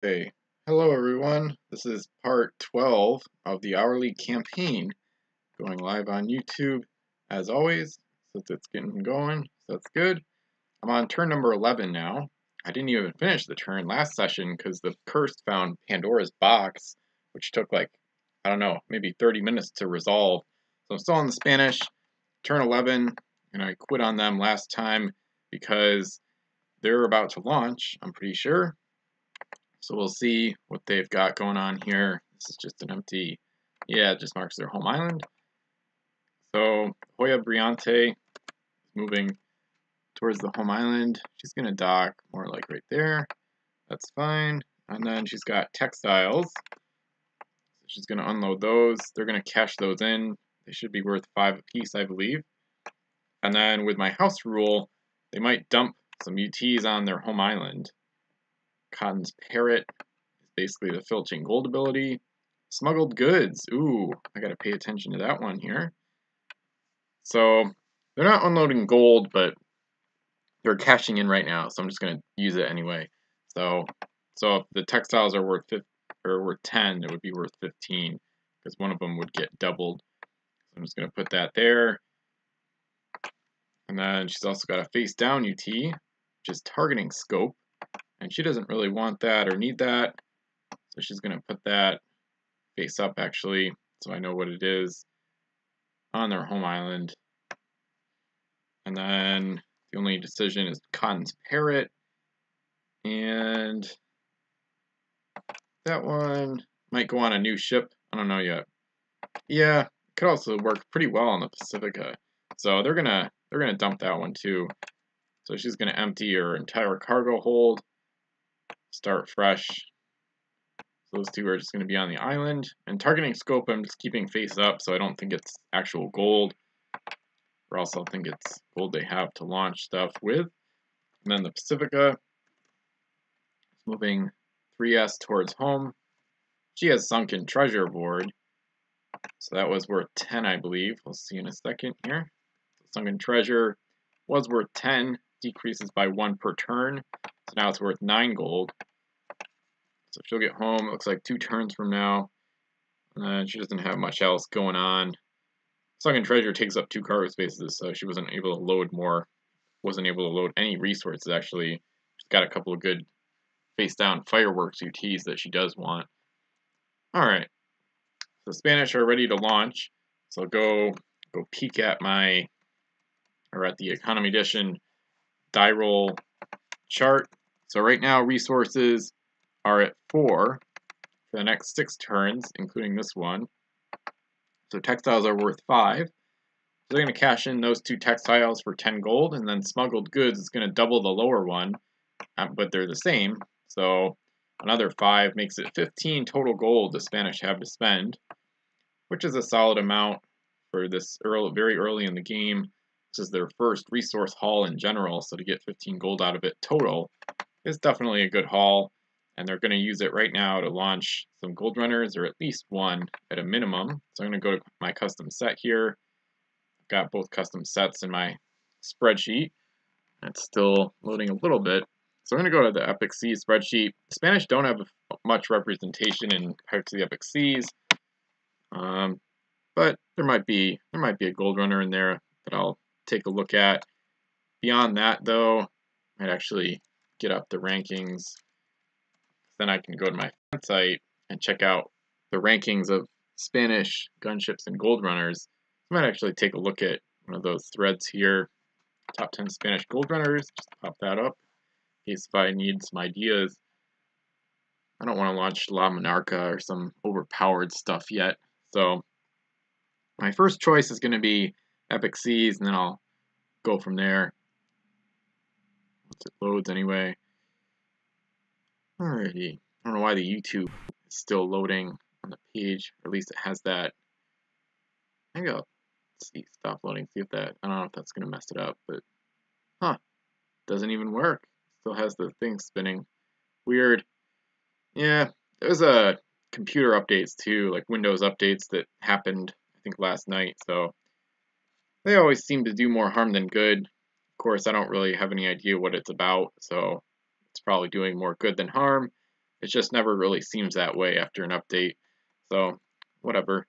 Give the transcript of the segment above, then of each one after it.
Hey, hello everyone. This is part 12 of the hourly campaign going live on YouTube as always, since it's getting going, so that's good. I'm on turn number 11 now. I didn't even finish the turn last session because the curse found Pandora's box, which took like, I don't know, maybe 30 minutes to resolve. So I'm still on the Spanish, turn 11, and I quit on them last time because they're about to launch, I'm pretty sure. So we'll see what they've got going on here. This is just an empty, yeah, it just marks their home island. So Hoya Briante is moving towards the home island. She's going to dock more like right there. That's fine. And then she's got textiles. So she's going to unload those. They're going to cash those in. They should be worth 5 apiece, I believe. And then with my house rule, they might dump some UTs on their home island. Cotton's Parrot is basically the filching gold ability. Smuggled goods. Ooh, I gotta pay attention to that one here. So they're not unloading gold, but they're cashing in right now, so I'm just gonna use it anyway. So if the textiles are worth 10, it would be worth 15 because one of them would get doubled. So I'm just gonna put that there. And then she's also got a face down UT, which is targeting scope. And she doesn't really want that or need that. So she's going to put that face up, actually, so I know what it is on their home island. And then the only decision is Cotton's Parrot. And that one might go on a new ship. I don't know yet. Yeah, it could also work pretty well on the Pacifica. So they're gonna dump that one too. So she's gonna empty her entire cargo hold. Start fresh. So those two are just going to be on the island. And targeting scope, I'm just keeping face up, so I don't think it's actual gold. Or else I'll think it's gold they have to launch stuff with. And then the Pacifica is moving 3S towards home. She has sunken treasure aboard. So that was worth 10, I believe. We'll see in a second here. Sunken treasure was worth 10, decreases by 1 per turn. So now it's worth 9 gold. So she'll get home, it looks like 2 turns from now. And she doesn't have much else going on. Sunken treasure takes up 2 cargo spaces, so she wasn't able to load more. Wasn't able to load any resources, actually. She's got a couple of good face-down fireworks UTs that she does want. Alright. So Spanish are ready to launch. So go peek at at the Economy Edition die roll chart. So right now resources are at 4 for the next 6 turns, including this one. So textiles are worth 5. So they're going to cash in those 2 textiles for 10 gold, and then smuggled goods is going to double the lower one, but they're the same. So another 5 makes it 15 total gold the Spanish have to spend, which is a solid amount for this very early in the game. This is their first resource haul in general, so to get 15 gold out of it total is definitely a good haul. And they're going to use it right now to launch some gold runners, or at least one at a minimum. So I'm going to go to my custom set here. I've got both custom sets in my spreadsheet. It's still loading a little bit. So I'm going to go to the Epic Seas spreadsheet. The Spanish don't have much representation in Pirates of the Epic Seas, but there might be a gold runner in there that I'll take a look at. Beyond that, though, I might actually get up the rankings. Then I can go to my site and check out the rankings of Spanish gunships and gold runners. I might actually take a look at one of those threads here. Top 10 Spanish gold runners. Just pop that up in case if I need some ideas. I don't want to launch La Monarca or some overpowered stuff yet. So my first choice is going to be Epic Seas, and then I'll go from there. Once it loads anyway. Alrighty. I don't know why the YouTube is still loading on the page, or at least it has that. Maybe I'll stop loading, see if that, I don't know if that's going to mess it up, but, doesn't even work. Still has the thing spinning. Weird. Yeah, there's a computer updates too, like Windows updates that happened, I think, last night, so they always seem to do more harm than good. Of course, I don't really have any idea what it's about, so it's probably doing more good than harm. It just never really seems that way after an update. So, whatever.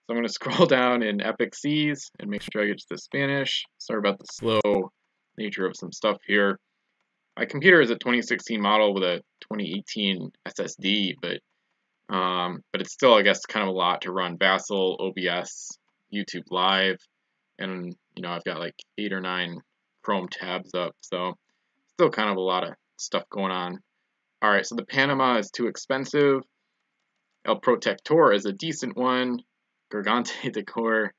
So I'm going to scroll down in Epic Seas and make sure I get to the Spanish. Sorry about the slow nature of some stuff here. My computer is a 2016 model with a 2018 SSD, but it's still, I guess, kind of a lot to run VASSAL, OBS, YouTube Live, and I've got like 8 or 9 Chrome tabs up, so still kind of a lot of stuff going on. All right, so the Panama is too expensive. El Protector is a decent one. Gargante Decor,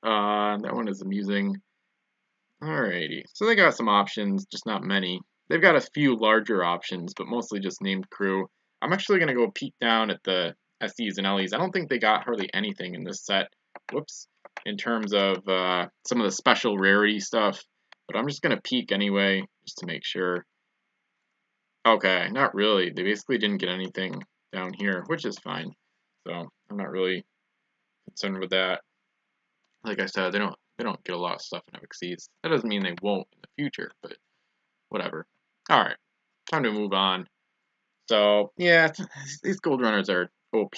that one is amusing. Alrighty, so they got some options, just not many. They've got a few larger options, but mostly just named crew. I'm actually going to go peek down at the SEs and LEs. I don't think they got hardly anything in this set. Whoops. In terms of some of the special rarity stuff. But I'm just going to peek anyway, just to make sure. Okay, not really. They basically didn't get anything down here, which is fine. So I'm not really concerned with that. Like I said, they don't get a lot of stuff in Epic Seas. That doesn't mean they won't in the future, but whatever. Alright, time to move on. So, yeah, these gold runners are OP,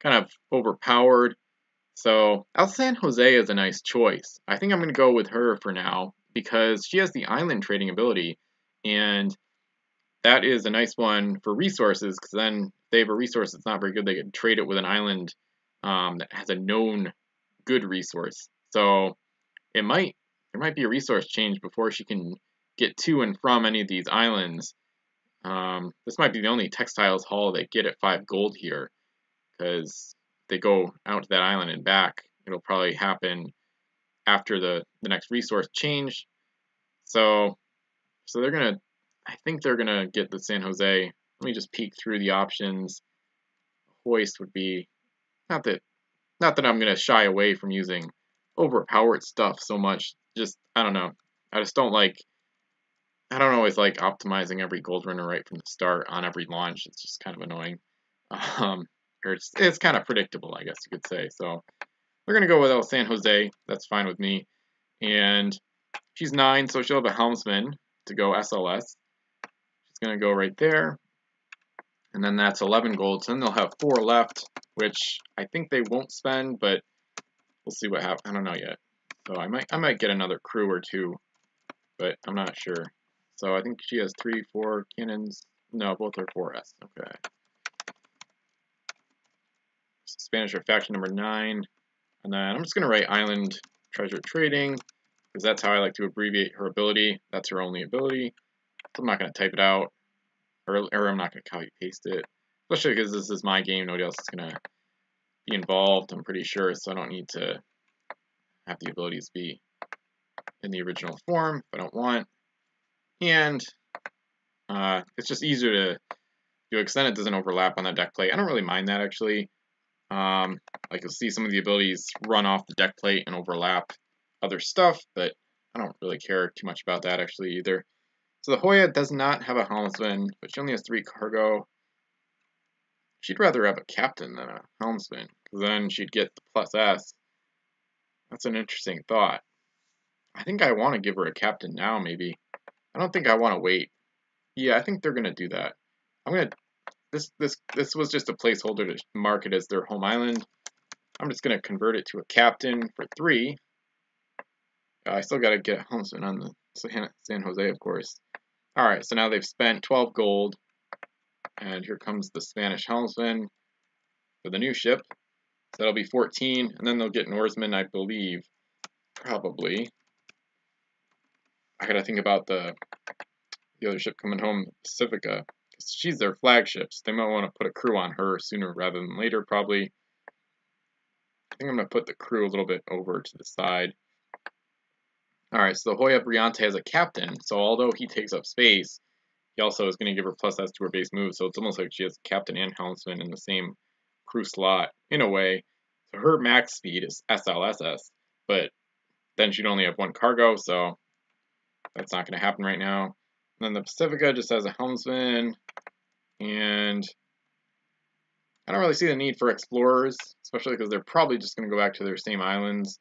kind of overpowered. So, El San Jose is a nice choice. I think I'm going to go with her for now, because she has the island trading ability, and that is a nice one for resources, because then if they have a resource that's not very good, they can trade it with an island that has a known good resource. So, there might be a resource change before she can get to and from any of these islands. This might be the only textiles haul they get at 5 gold here, because they go out to that island and back. It'll probably happen after the next resource change. So they're gonna, I think they're gonna get the San Jose. Let me just peek through the options. Hoist would be, not that I'm gonna shy away from using overpowered stuff so much. Just, I don't know. I don't always like optimizing every gold runner right from the start on every launch. It's just kind of annoying. Or it's kind of predictable, I guess you could say. So we're going to go with El San Jose. That's fine with me. And she's 9, so she'll have a helmsman to go SLS. She's going to go right there. And then that's 11 gold. So then they'll have 4 left, which I think they won't spend, but we'll see what happens. I don't know yet. So I might get another crew or 2, but I'm not sure. So I think she has 3, 4 cannons. No, both are 4S. Okay. Spanish are faction number 9. And then I'm just going to write Island Treasure Trading, because that's how I like to abbreviate her ability. That's her only ability. So I'm not going to type it out, or I'm not going to copy paste it. Especially because this is my game. Nobody else is going to be involved, I'm pretty sure. So I don't need to have the abilities be in the original form if I don't want. And it's just easier to do it because then it doesn't overlap on the deck plate. I don't really mind that, actually. Like you'll see some of the abilities run off the deck plate and overlap other stuff, but I don't really care too much about that, actually, either. So the Hoya does not have a helmsman, but she only has 3 cargo. She'd rather have a captain than a helmsman, because then she'd get the +S. That's an interesting thought. I think I want to give her a captain now, maybe. I don't think I want to wait. Yeah, I think they're going to do that. I'm going to... This was just a placeholder to mark it as their home island. I'm just going to convert it to a captain for 3. I still got to get a helmsman on the San Jose, of course. Alright, so now they've spent 12 gold. And here comes the Spanish helmsman for the new ship. So that'll be 14. And then they'll get an oarsman, I believe. Probably. I got to think about the other ship coming home, Pacifica. She's their flagship, so they might want to put a crew on her sooner rather than later, probably. I think I'm going to put the crew a little bit over to the side. Alright, so the Hoya Briante has a captain, so although he takes up space, he also is going to give her +S to her base move, so it's almost like she has captain and helmsman in the same crew slot, in a way. So her max speed is SLSS, but then she'd only have 1 cargo, so that's not going to happen right now. And then the Pacifica just has a helmsman, and I don't really see the need for explorers, especially because they're probably just going to go back to their same islands.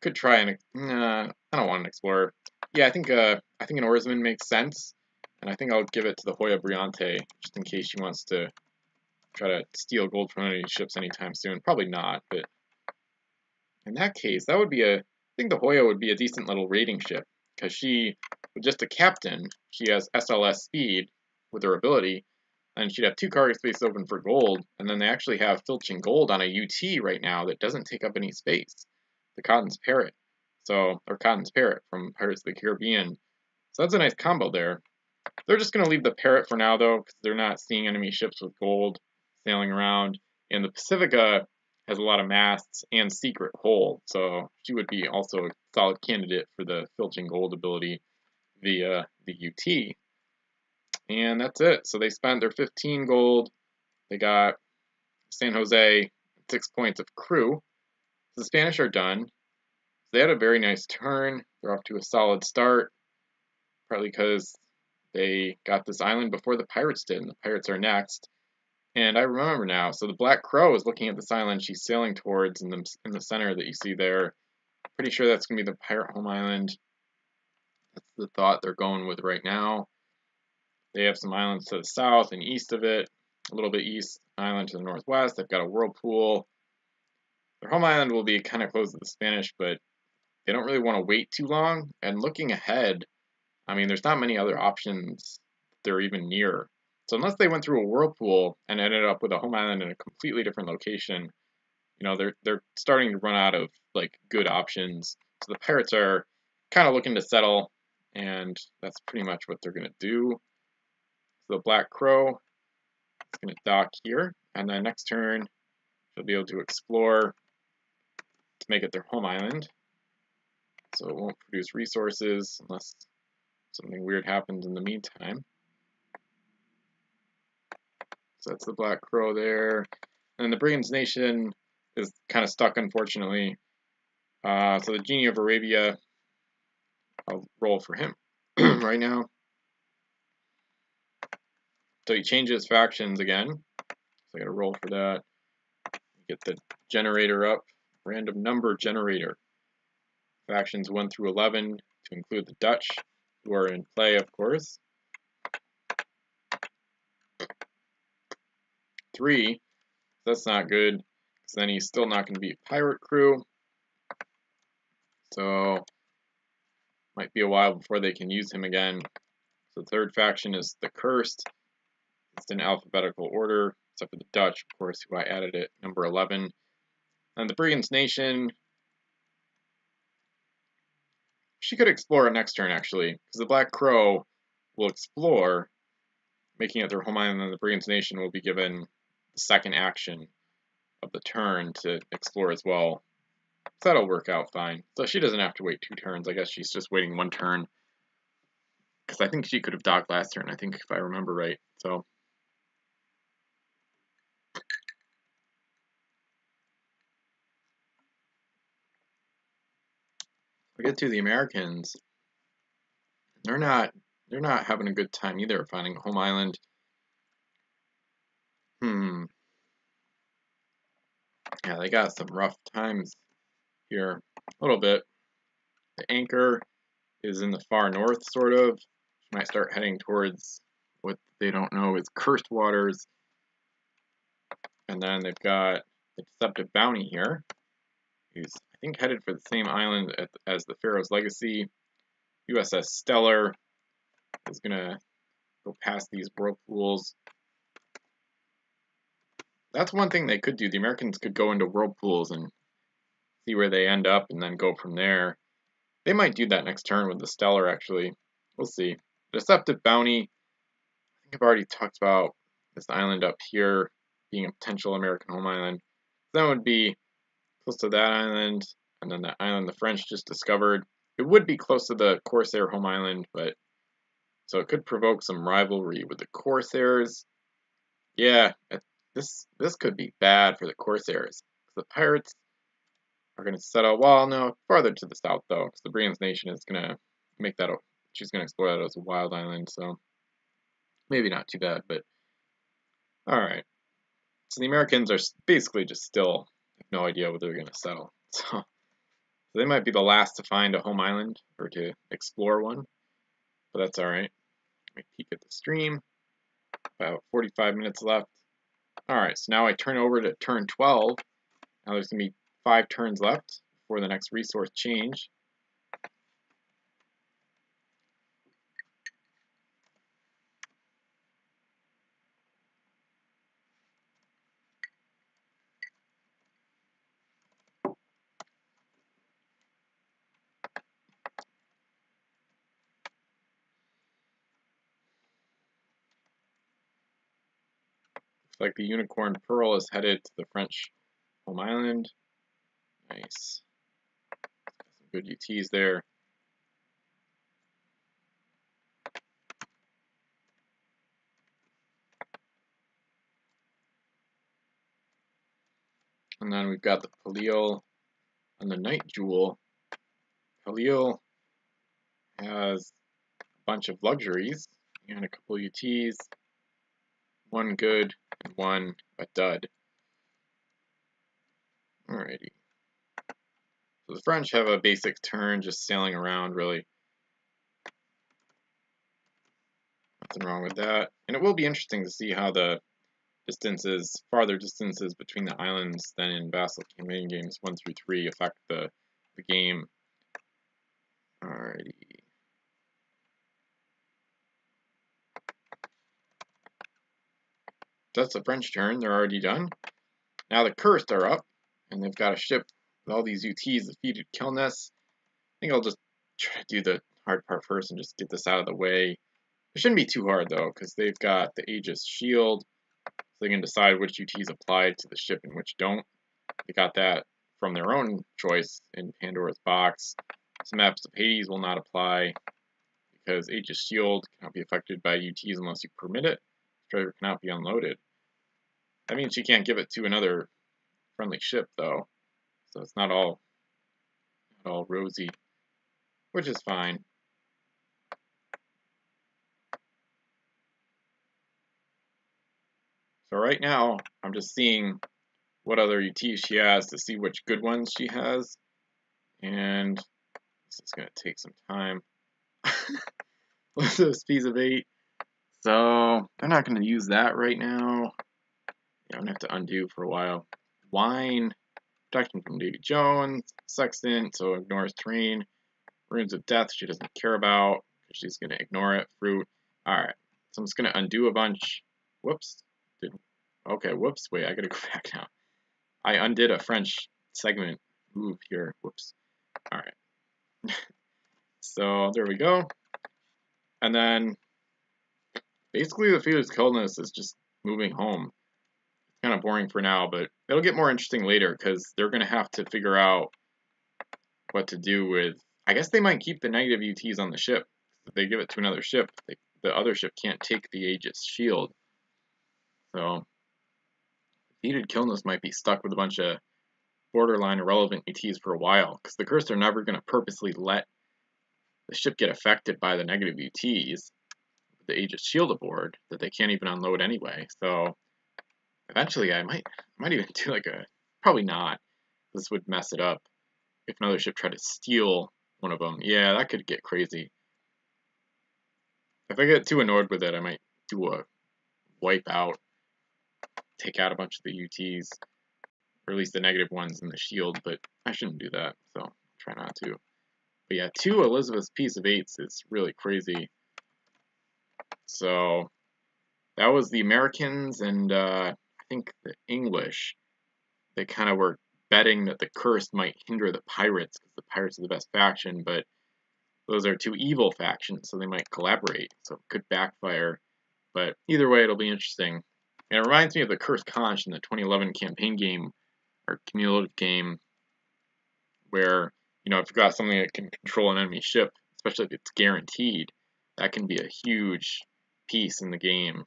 Could try I don't want an explorer. Yeah, I think an oarsman makes sense. And I think I'll give it to the Hoya Briante, just in case she wants to try to steal gold from any ships anytime soon. Probably not, but in that case, that would be I think the Hoya would be a decent little raiding ship, because she, with just a captain, she has SLS speed with her ability, and she'd have 2 cargo spaces open for gold, and then they actually have filching gold on a UT right now that doesn't take up any space, the Cotton's Parrot. So, or Cotton's Parrot from Pirates of the Caribbean. So that's a nice combo there. They're just going to leave the Parrot for now, though, because they're not seeing enemy ships with gold sailing around. And the Pacifica has a lot of masts and secret hull, so she would be also a solid candidate for the filching gold ability via the UT. And that's it. So they spent their 15 gold. They got San Jose, 6 points of crew. The Spanish are done. They had a very nice turn. They're off to a solid start, partly because they got this island before the Pirates did, and the Pirates are next. And I remember now, so the Black Crow is looking at this island she's sailing towards in the center that you see there. Pretty sure that's going to be the Pirate home island. That's the thought they're going with right now. They have some islands to the south and east of it, a little bit east, island to the northwest. They've got a whirlpool. Their home island will be kind of close to the Spanish, but they don't really want to wait too long. And looking ahead, I mean, there's not many other options they're even near. So unless they went through a whirlpool and ended up with a home island in a completely different location, you know, they're starting to run out of like good options. So the Pirates are kind of looking to settle, and that's pretty much what they're going to do. So the Black Crow is going to dock here, and then next turn she'll be able to explore to make it their home island. So it won't produce resources unless something weird happens in the meantime. So that's the Black Crow there. And the Brigands Nation is kind of stuck, unfortunately. So the Genie of Arabia, I'll roll for him right now. So he changes factions again. So I got to roll for that. Get the generator up. Random number generator. Factions 1 through 11 to include the Dutch, who are in play, of course. 3. That's not good, because then he's still not going to be a pirate crew. So might be a while before they can use him again. So the third faction is the Cursed. It's in alphabetical order, except for the Dutch, of course, who I added at number 11. And the Brigands Nation, she could explore next turn, actually, because the Black Crow will explore, making it their home island, and the Brigands Nation will be given the second action of the turn to explore as well. So that'll work out fine. So she doesn't have to wait 2 turns. I guess she's just waiting 1 turn, because I think she could have docked last turn, I think, if I remember right. So we get to the Americans. They're not having a good time either finding a home island. Yeah, they got some rough times here a little bit. The anchor is in the far north, sort of. She might start heading towards what they don't know is cursed waters. And then they've got the Deceptive Bounty here, who's, I think, headed for the same island as the Pharaoh's Legacy. USS Stellar is going to go past these whirlpools. That's one thing they could do. The Americans could go into whirlpools and see where they end up and then go from there. They might do that next turn with the Stellar, actually. We'll see. Deceptive Bounty, I think I've already talked about this island up here being a potential American home island. That would be close to that island, and then that island the French just discovered. It would be close to the Corsair home island, but so it could provoke some rivalry with the Corsairs. Yeah, this could be bad for the Corsairs. The Pirates are going to settle, well, no, farther to the south, though, because the Brigands Nation is going to make that, she's going to explore that as a wild island, so maybe not too bad, but alright. So the Americans are basically just still have no idea where they're going to settle. So they might be the last to find a home island, or to explore one, but that's alright. Let me peek at the stream. About 45 minutes left. Alright, so now I turn over to turn 12. Now there's going to be 5 turns left before the next resource change. Looks like the Unicorn Pearl is headed to the French home island. Nice. Some good UTs there. And then we've got the Palil and the Night Jewel. Palil has a bunch of luxuries and a couple UTs. One good and one a dud. Alrighty. So the French have a basic turn, just sailing around, really. Nothing wrong with that. And it will be interesting to see how the distances, farther distances between the islands than in Vassal campaign games 1 through 3 affect the game. Alrighty. That's the French turn. They're already done. Now the Cursed are up, and they've got a ship with all these UTs, defeated Killness. I think I'll just try to do the hard part first and just get this out of the way. It shouldn't be too hard, though, because they've got the Aegis Shield, so they can decide which UTs apply to the ship and which don't. They got that from their own choice in Pandora's Box. Some maps of Hades will not apply, because Aegis Shield cannot be affected by UTs unless you permit it. Destroyer cannot be unloaded. That means you can't give it to another friendly ship, though. So it's not all rosy, which is fine. So right now, I'm just seeing what other UTs she has to see which good ones she has. And this is going to take some time. What's those piece of 8? So they're not going to use that right now. I'm going to have to undo for a while. Wine, protection from Davy Jones, Sextant, so ignores terrain. Runes of Death she doesn't care about, because she's going to ignore it. Fruit. Alright, so I'm just going to undo a bunch. Whoops. Okay, whoops. Wait, I got to go back now. I undid a French segment move here. Whoops. Alright. So there we go. And then basically the Fetus Coldness is just moving home. Kind of boring for now, but it'll get more interesting later because they're going to have to figure out what to do with. I guess they might keep the negative UTs on the ship. If they give it to another ship, the other ship can't take the Aegis Shield. So defeated Killness might be stuck with a bunch of borderline irrelevant UTs for a while, because the Cursed are never going to purposely let the ship get affected by the negative UTs with the Aegis Shield aboard that they can't even unload anyway. So eventually I might even do like a, probably not, this would mess it up if another ship tried to steal one of them. Yeah, that could get crazy. If I get too annoyed with it, I might do a wipe out, take out a bunch of the UTs, or at least the negative ones in the shield, but I shouldn't do that, so try not to. But yeah, 2 Elizabeth's piece of 8s is really crazy. So that was the Americans and I think the English. They kind of were betting that the Cursed might hinder the Pirates, because the Pirates are the best faction, but those are 2 evil factions, so they might collaborate, so it could backfire. But either way, it'll be interesting. And it reminds me of the Cursed Conch in the 2011 campaign game, or cumulative game, where, you know, if you've got something that can control an enemy ship, especially if it's guaranteed, that can be a huge piece in the game.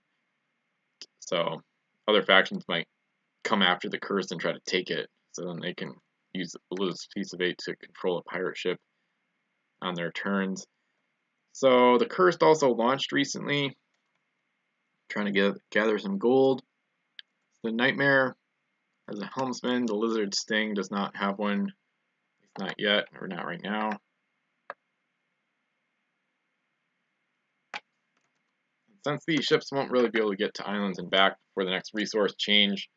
So other factions might come after the Cursed and try to take it, so then they can use the Elizabeth's piece of 8 to control a pirate ship on their turns. So the Cursed also launched recently, trying to gather some gold. The Nightmare has a helmsman. The Lizard Sting does not have one. At least not yet, or not right now. since these ships won't really be able to get to islands and back before the next resource change,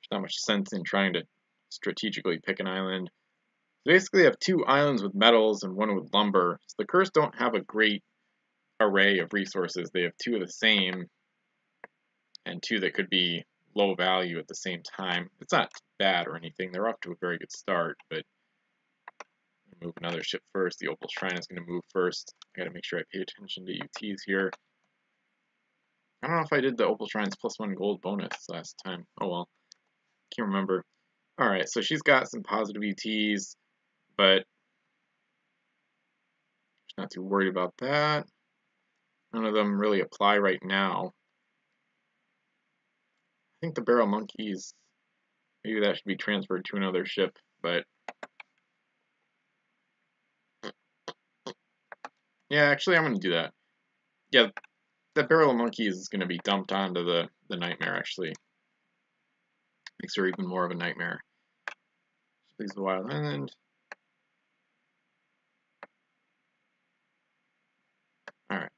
there's not much sense in trying to strategically pick an island. So basically, I have 2 islands with metals and 1 with lumber. So the Curse don't have a great array of resources. They have 2 of the same and 2 that could be low value at the same time. It's not bad or anything. They're off to a very good start, but move another ship first. The Opal Shrine is going to move first. I got to make sure I pay attention to UTs here. I don't know if I did the Opal Shrine's +1 gold bonus last time. Oh well. Can't remember. Alright, so she's got some positive UTs, but she's not too worried about that. None of them really apply right now. I think the Barrel Monkeys, maybe that should be transferred to another ship, but yeah, actually I'm going to do that. Yeah, the Barrel Monkeys is going to be dumped onto the Nightmare, actually. Makes her even more of a nightmare. Please the Wild Island. Alright.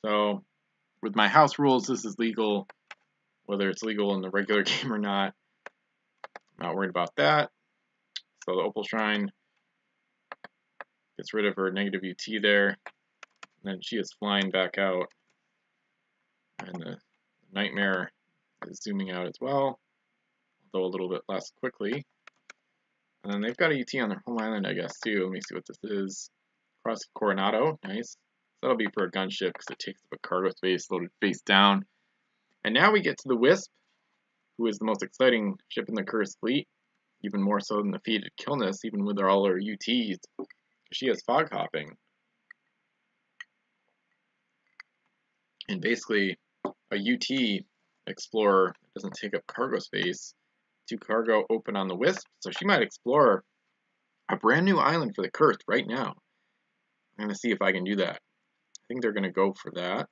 So, with my house rules, this is legal, whether it's legal in the regular game or not. I'm not worried about that. So the Opal Shrine gets rid of her negative UT there. And then she is flying back out. And the Nightmare is zooming out as well, although a little bit less quickly. And then they've got a UT on their home island, I guess, too. Let me see what this is. Cross Coronado, nice. That'll be for a gunship because it takes up a cargo space, loaded face down. And now we get to the Wisp, who is the most exciting ship in the Cursed fleet, even more so than the Fated Killness, even with all her UTs. She has fog hopping. And basically, a UT explorer doesn't take up cargo space. 2 cargo open on the Wisp, so she might explore a brand new island for the Cursed right now. I'm going to see if I can do that. I think they're going to go for that.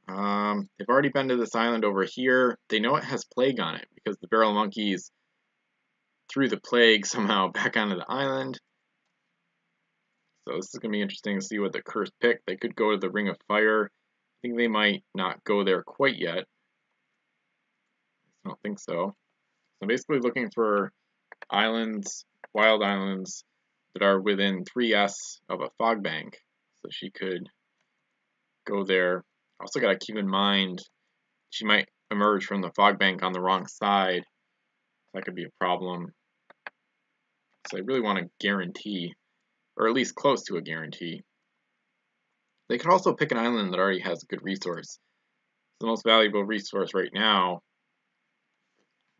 They've already been to this island over here. They know it has plague on it because the Barrel Monkeys threw the plague somehow back onto the island. So this is going to be interesting to see what the Curse pick. They could go to the Ring of Fire. I think they might not go there quite yet. I don't think so. So basically looking for islands, wild islands, that are within 3S of a fog bank. So she could go there. Also got to keep in mind she might emerge from the fog bank on the wrong side. That could be a problem. So I really want to guarantee, or at least close to a guarantee. They could also pick an island that already has a good resource. The most valuable resource right now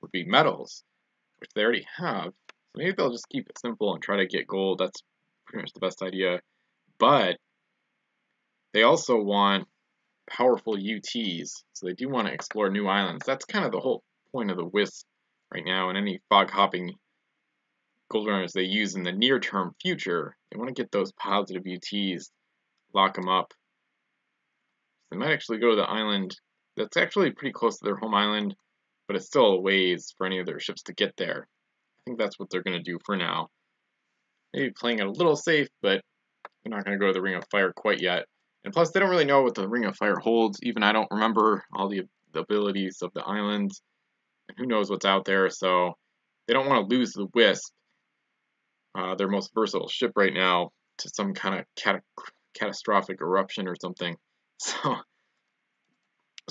would be metals, which they already have. So maybe they'll just keep it simple and try to get gold. That's pretty much the best idea. But they also want powerful UTs, so they do want to explore new islands. That's kind of the whole point of the Wisp right now, and any fog hopping gold runners they use in the near term future. They want to get those positive UTs, lock them up. They might actually go to the island that's actually pretty close to their home island, but it's still a ways for any of their ships to get there. I think that's what they're going to do for now. Maybe playing it a little safe, but they're not going to go to the Ring of Fire quite yet. And plus, they don't really know what the Ring of Fire holds. Even I don't remember all the abilities of the islands. And who knows what's out there, so they don't want to lose the Wisp, their most versatile ship right now, to some kind of catastrophic eruption or something. So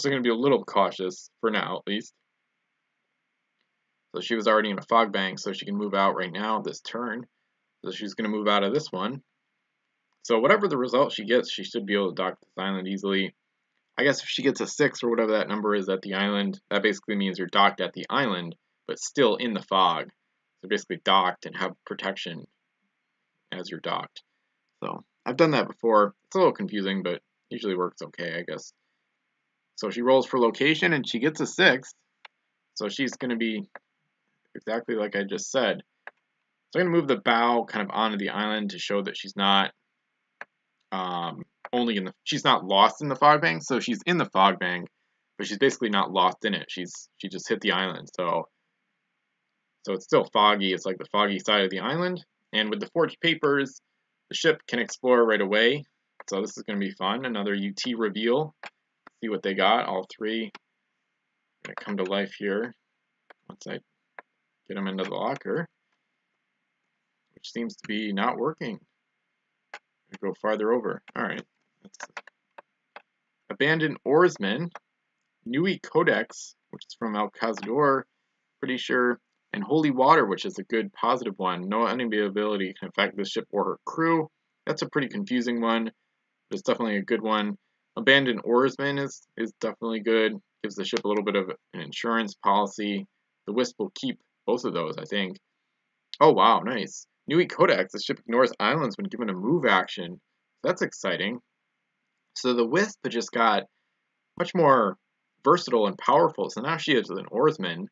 they're going to be a little cautious, for now at least. So she was already in a fog bank, so she can move out right now this turn. So she's going to move out of this one. So whatever the result she gets, she should be able to dock this island easily. I guess if she gets a 6 or whatever that number is at the island, that basically means you're docked at the island, but still in the fog. So basically docked and have protection as you're docked. So I've done that before. It's a little confusing, but usually works okay, I guess. So she rolls for location and she gets a 6. So she's going to be exactly like I just said. So I'm going to move the bow kind of onto the island to show that she's not she's not lost in the fog bank. So she's in the fog bank, but she's basically not lost in it. She just hit the island. So it's still foggy. It's like the foggy side of the island. And with the forged papers, The ship can explore right away, so this is going to be fun. Another UT reveal. See what they got. All three are going to come to life here once I get them into the locker, which seems to be not working. Go farther over. All right. Abandoned Oarsman, Nui Codex, which is from El Cazador, pretty sure, and Holy Water, which is a good positive one. No enemy ability can affect this ship or her crew. That's a pretty confusing one, but it's definitely a good one. Abandoned Oarsman is definitely good. Gives the ship a little bit of an insurance policy. The Wisp will keep both of those, I think. Oh wow, nice. Nui Codex, the ship ignores islands when given a move action. That's exciting. So the Wisp just got much more versatile and powerful. So now she is an oarsman.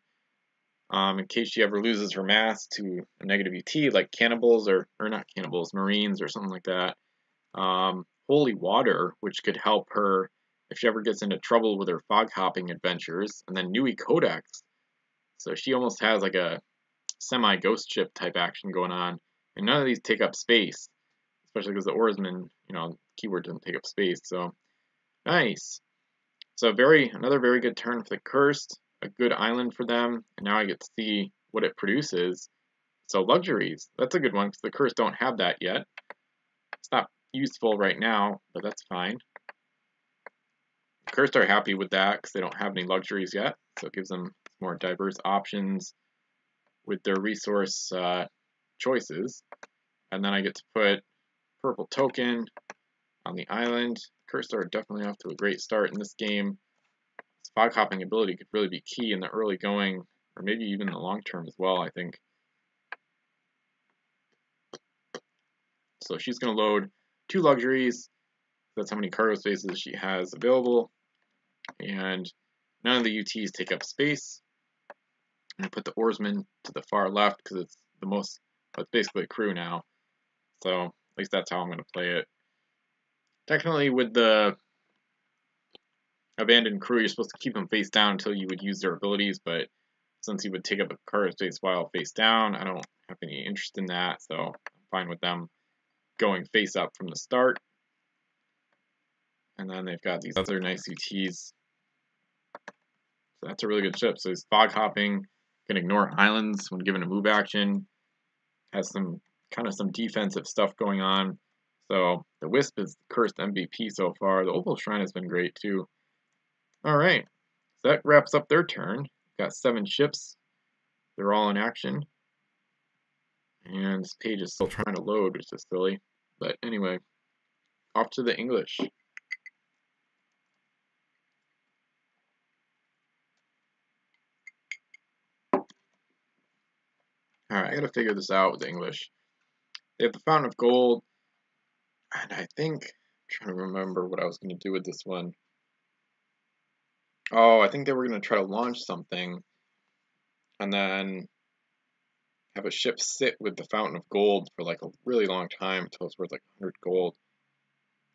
In case she ever loses her mast to a negative UT, like cannibals or not cannibals, marines or something like that. Holy Water, which could help her if she ever gets into trouble with her fog hopping adventures. And then Nui Codex. So she almost has like a semi-ghost ship type action going on. And none of these take up space, especially because the oarsman, keyword doesn't take up space. So nice. So another very good turn for the Cursed, a good island for them, and now I get to see what it produces. So luxuries, that's a good one because the Cursed don't have that yet. It's not useful right now, but that's fine. The Cursed are happy with that because they don't have any luxuries yet, so it gives them more diverse options with their resource choices. And then I get to put purple token on the island. Cursed are definitely off to a great start in this game. This fog hopping ability could really be key in the early going, or maybe even the long term as well, I think. So she's going to load 2 luxuries. That's how many cargo spaces she has available. And none of the UTs take up space. I'm going to put the oarsman to the far left because it's it's basically a crew now. So at least that's how I'm going to play it. Technically, with the abandoned crew, you're supposed to keep them face down until you would use their abilities, but since he would take up a cargo space while face down, I don't have any interest in that, so I'm fine with them going face up from the start. And then they've got these other nice UTs. So that's a really good ship. So he's fog hopping, can ignore islands when given a move action, has some defensive stuff going on. So the Wisp is the Cursed MVP so far. The Opal Shrine has been great too. Alright, so that wraps up their turn. Got 7 ships. They're all in action. And this page is still trying to load, which is silly. But anyway, off to the English. Alright, I gotta figure this out with the English. They have the Fountain of Gold. And I think, I'm trying to remember what I was going to do with this one. Oh, I think they were going to try to launch something. And then have a ship sit with the Fountain of Gold for like a really long time until it's worth like 100 gold.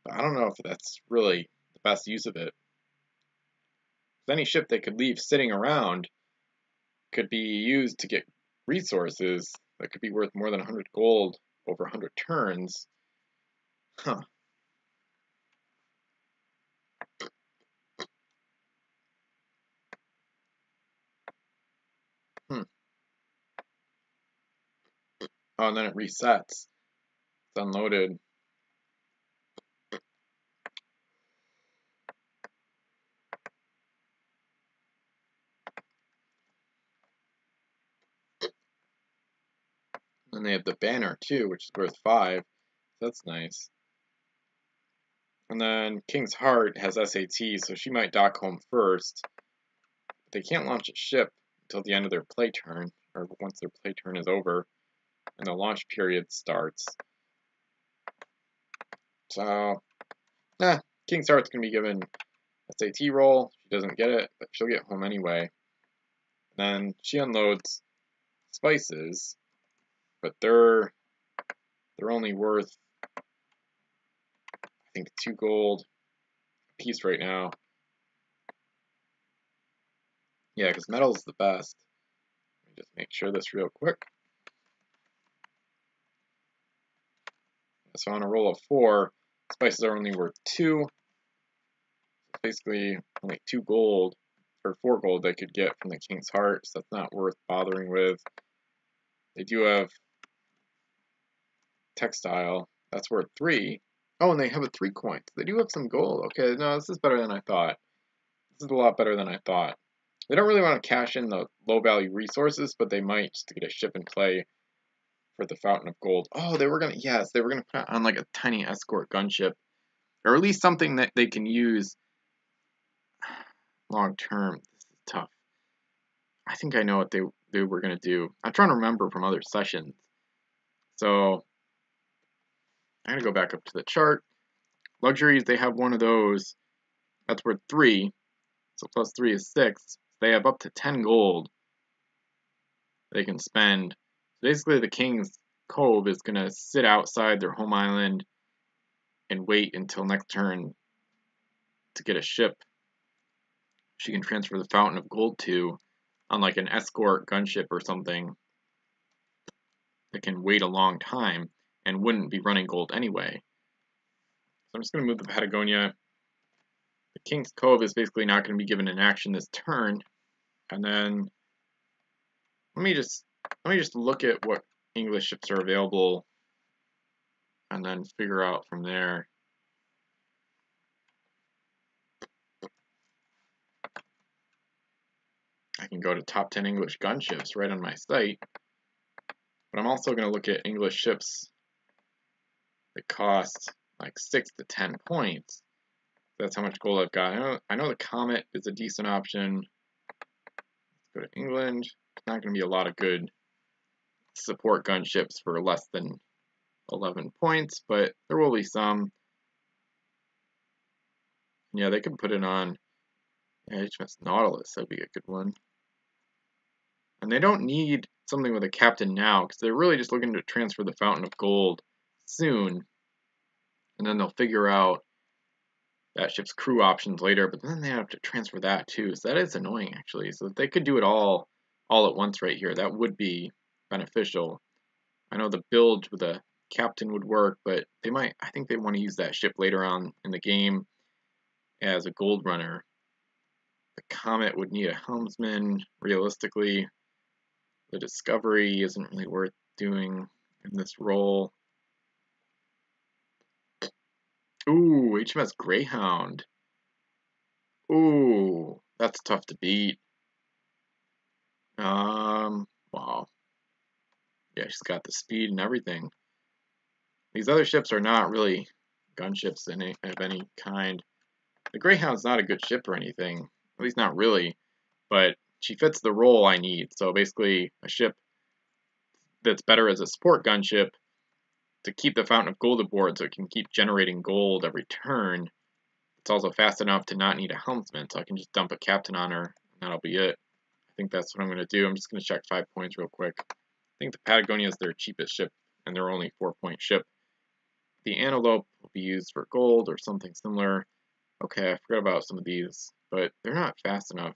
But I don't know if that's really the best use of it. Any ship they could leave sitting around could be used to get resources that could be worth more than 100 gold over 100 turns. Huh. Oh, and then it resets. It's unloaded. And they have the banner too, which is worth 5. That's nice. And then King's Heart has SAT, so she might dock home first. But they can't launch a ship until the end of their play turn, or once their play turn is over, and the launch period starts. So, King's Heart's going to be given SAT roll. She doesn't get it, but she'll get home anyway. Then she unloads spices, but they're only worth, I think, 2 gold a piece right now. Yeah, because metal's the best. Let me just make sure this real quick. So on a roll of 4, spices are only worth 2. Basically, only 2 gold, or 4 gold they could get from the King's Heart, so that's not worth bothering with. They do have textile, that's worth 3. Oh, and they have a 3 coin. They do have some gold. Okay, no, this is better than I thought. This is a lot better than I thought. They don't really want to cash in the low value resources, but they might just to get a ship in play for the Fountain of Gold. Oh, they were gonna, yes, they were gonna put on like a tiny escort gunship, or at least something that they can use long term. This is tough. I think I know what they were gonna do. I'm trying to remember from other sessions. So I'm gonna go back up to the chart. Luxuries, they have one of those. That's worth 3. So plus 3 is 6. They have up to 10 gold they can spend. Basically, the King's Cove is going to sit outside their home island and wait until next turn to get a ship she can transfer the Fountain of Gold to, on like an escort gunship or something that can wait a long time and wouldn't be running gold anyway. So I'm just going to move the Patagonia. The King's Cove is basically not going to be given an action this turn. And then let me just look at what English ships are available and then figure out from there. I can go to top 10 English gunships right on my site, but I'm also going to look at English ships that cost like 6 to 10 points. That's how much gold I've got. I know the Comet is a decent option. Let's go to England. It's not going to be a lot of good support gunships for less than 11 points, but there will be some. Yeah, they could put it on HMS Nautilus. That'd be a good one. And they don't need something with a captain now, because they're really just looking to transfer the Fountain of Gold soon. And then they'll figure out that ship's crew options later, but then they have to transfer that too. So that is annoying, actually. So if they could do it all at once right here, that would be beneficial. I know the build with a captain would work, but they might, I think they want to use that ship later on in the game as a gold runner. The Comet would need a helmsman, realistically. The Discovery isn't really worth doing in this role. Ooh, HMS Greyhound. Ooh, that's tough to beat. Wow. Yeah, she's got the speed and everything. These other ships are not really gunships of any kind. The Greyhound's not a good ship or anything, at least not really, but she fits the role I need. So basically, a ship that's better as a support gunship to keep the Fountain of Gold aboard so it can keep generating gold every turn. It's also fast enough to not need a helmsman, so I can just dump a captain on her, and that'll be it. I think that's what I'm going to do. I'm just going to check 5 points real quick. I think the Patagonia is their cheapest ship, and they're only 4-point ship. The Antelope will be used for gold or something similar. Okay, I forgot about some of these, but they're not fast enough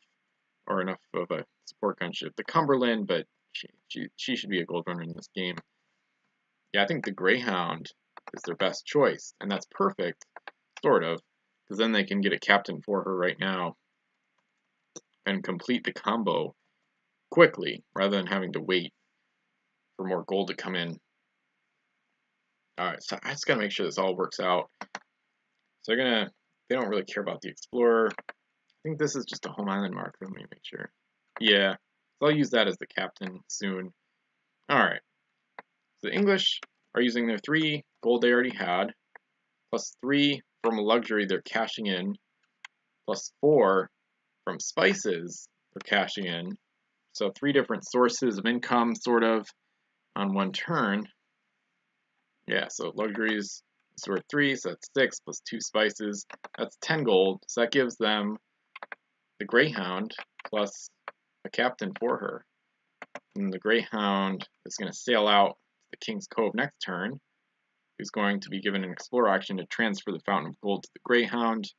or enough of a support gunship. The Cumberland, but she should be a gold runner in this game. Yeah, I think the Greyhound is their best choice, and that's perfect, sort of, because then they can get a captain for her right now and complete the combo quickly rather than having to wait for more gold to come in. Alright, so I just gotta make sure this all works out. So they don't really care about the Explorer. I think this is just a home island mark. Let me make sure. Yeah, so I'll use that as the captain soon. Alright, so the English are using their 3 gold they already had, plus 3 from a luxury they're cashing in, plus 4 from spices they're cashing in. So 3 different sources of income, sort of, on one turn. Yeah, so luxuries is worth 3, so that's 6 plus 2 spices. That's 10 gold, so that gives them the Greyhound plus a captain for her. And the Greyhound is going to sail out to the King's Cove next turn. He's going to be given an Explorer action to transfer the Fountain of Gold to the Greyhound.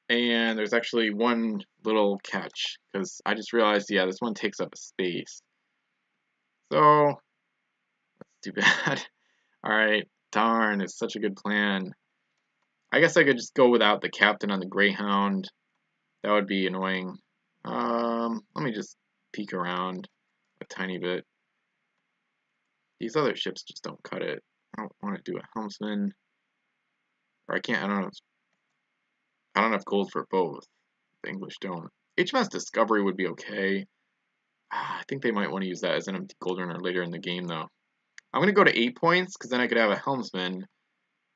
And there's actually one little catch, because I just realized, yeah, this one takes up a space. So, that's too bad. Alright, darn, it's such a good plan. I guess I could just go without the captain on the Greyhound. That would be annoying. Let me just peek around a tiny bit. These other ships just don't cut it. I don't want to do a helmsman. Or I can't, I don't know. I don't have gold for both. The English don't. HMS Discovery would be okay. I think they might want to use that as an empty gold runner later in the game, though. I'm going to go to 8 points, because then I could have a helmsman,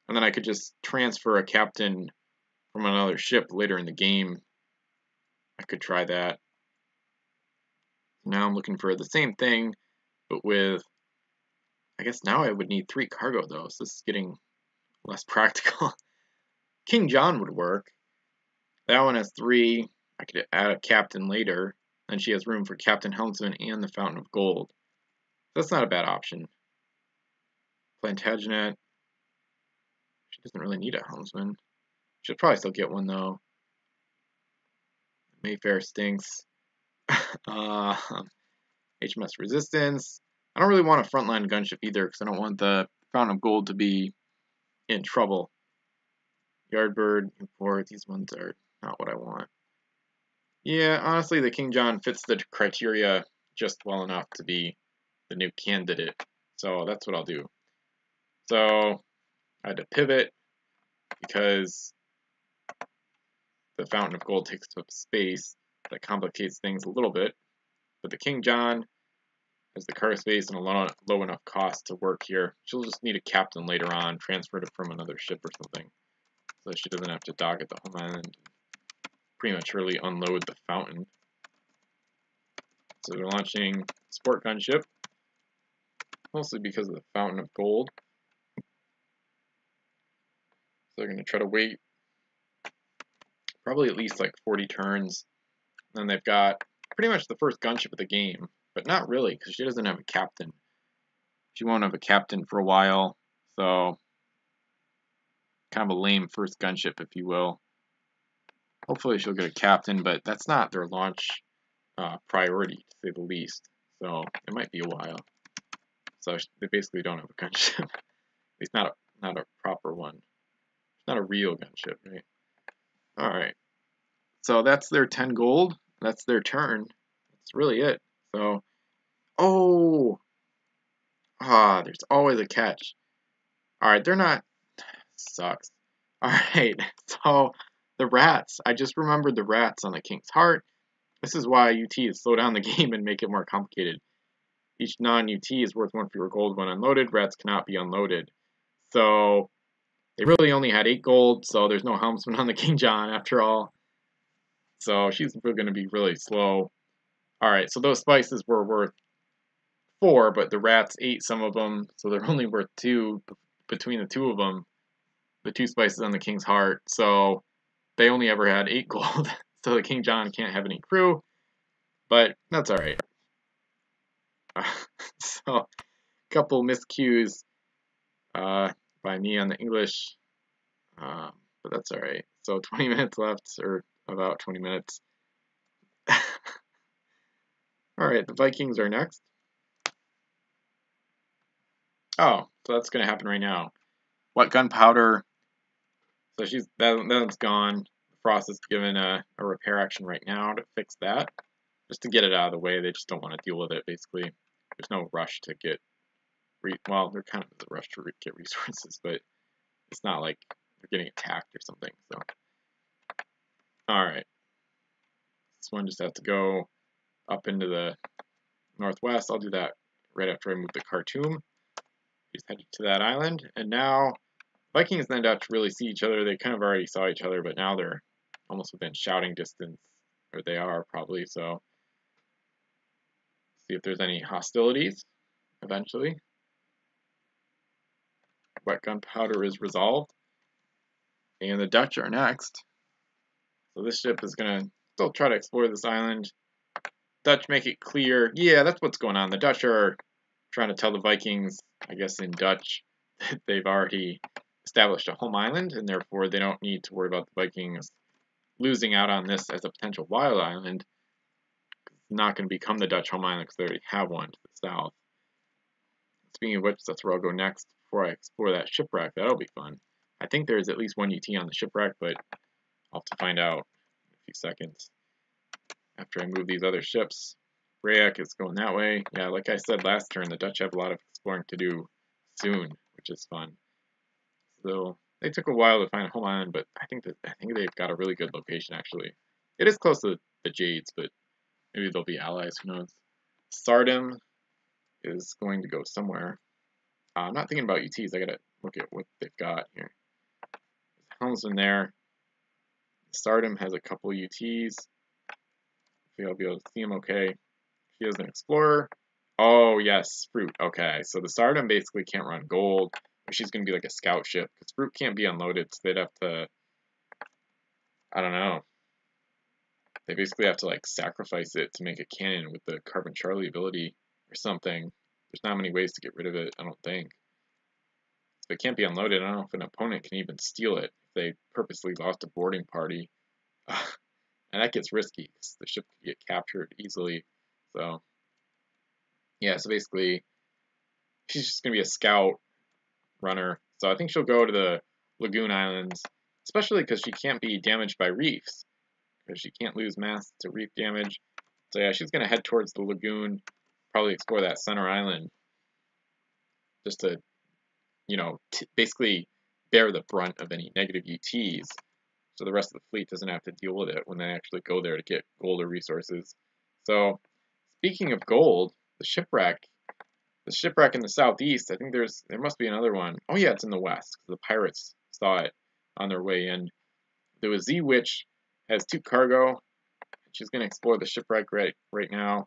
and then I could just transfer a captain from another ship later in the game. I could try that. Now I'm looking for the same thing, but with... I guess now I would need 3 cargo, though, so this is getting less practical. King John would work. That one has 3. I could add a captain later. Then she has room for Captain Helmsman and the Fountain of Gold. That's not a bad option. Plantagenet. She doesn't really need a helmsman. She'll probably still get one, though. Mayfair stinks. HMS Resistance. I don't really want a frontline gunship either, because I don't want the Fountain of Gold to be in trouble. Yardbird, Newport, these ones are not what I want. Yeah, honestly, the King John fits the criteria just well enough to be the new candidate. So that's what I'll do. So I had to pivot because the Fountain of Gold takes up space. That complicates things a little bit. But the King John has the cargo space and a low enough cost to work here. She'll just need a captain later on, transferred it from another ship or something. So she doesn't have to dock at the home island. Prematurely unload the fountain. So they're launching sport gunship, mostly because of the Fountain of Gold. So they're going to try to wait probably at least like 40 turns. Then they've got pretty much the first gunship of the game, but not really, because she doesn't have a captain. She won't have a captain for a while, so kind of a lame first gunship, if you will. Hopefully she'll get a captain, but that's not their launch priority, to say the least. So it might be a while. So they basically don't have a gunship. At least not a proper one. It's not a real gunship, right? All right. So that's their 10 gold. That's their turn. That's really it. So, there's always a catch. All right, they're not. Sucks. All right. So the rats. I just remembered the rats on the King's Heart. This is why UT is slow down the game and make it more complicated. Each non-UT is worth 1 fewer gold when unloaded. Rats cannot be unloaded. So they really only had 8 gold, so there's no helmsman on the King John after all. So she's going to be really slow. Alright, so those spices were worth 4, but the rats ate some of them, so they're only worth 2 between the 2 of them. The 2 spices on the King's Heart, so they only ever had 8 gold. So the King John can't have any crew, but that's alright. So, a couple miscues by me on the English, but that's alright. So 20 minutes left, or about 20 minutes. Alright, the Vikings are next. Oh, so that's going to happen right now. What gunpowder? So that's gone. Frost is given a repair action right now to fix that. Just to get it out of the way. They just don't want to deal with it, basically. There's no rush to get... well, they're kind of in a rush to get resources, but it's not like they're getting attacked or something, so... Alright. This one just has to go up into the northwest. I'll do that right after I move the Khartoum. Just headed to that island, and now Vikings then have to really see each other. They kind of already saw each other, but now they're almost within shouting distance, or they are probably, so see if there's any hostilities eventually. Wet gunpowder is resolved, and the Dutch are next. So this ship is going to still try to explore this island. Dutch make it clear, yeah, that's what's going on. The Dutch are trying to tell the Vikings, I guess in Dutch, that they've already established a home island, and therefore they don't need to worry about the Vikings losing out on this as a potential wild island. It's not going to become the Dutch home island because they already have one to the south. Speaking of which, that's where I'll go next before I explore that shipwreck. That'll be fun. I think there's at least one UT on the shipwreck, but I'll have to find out in a few seconds after I move these other ships. Brayak is going that way. Yeah, like I said last turn, the Dutch have a lot of exploring to do soon, which is fun. So they took a while to find a home island, but I think they've got a really good location actually. It is close to the Jades, but maybe they'll be allies. Who knows? Sardem is going to go somewhere. I'm not thinking about UTs. I gotta look at what they've got here. Helmsman there. Sardem has a couple UTs. Hopefully I'll be able to see him okay. He has an explorer. Oh yes, fruit. Okay, so the Sardem basically can't run gold. She's gonna be like a scout ship because fruit can't be unloaded, so they'd have to. I don't know. They basically have to like sacrifice it to make a cannon with the Carbon Charlie ability or something. There's not many ways to get rid of it, I don't think. If it can't be unloaded, I don't know if an opponent can even steal it if they purposely lost a boarding party. And that gets risky because the ship could get captured easily. So, yeah, so basically, she's just going to be a scout runner. So I think she'll go to the Lagoon Islands, especially because she can't be damaged by reefs. Because she can't lose mass to reef damage. So yeah, she's going to head towards the lagoon, probably explore that center island, just to, you know, basically bear the brunt of any negative UTs, so the rest of the fleet doesn't have to deal with it when they actually go there to get gold or resources. So, speaking of gold, the shipwreck in the southeast, I think there must be another one. Oh yeah, it's in the west. The pirates saw it on their way in. There was Z-Witch, has 2 cargo. She's going to explore the shipwreck right now.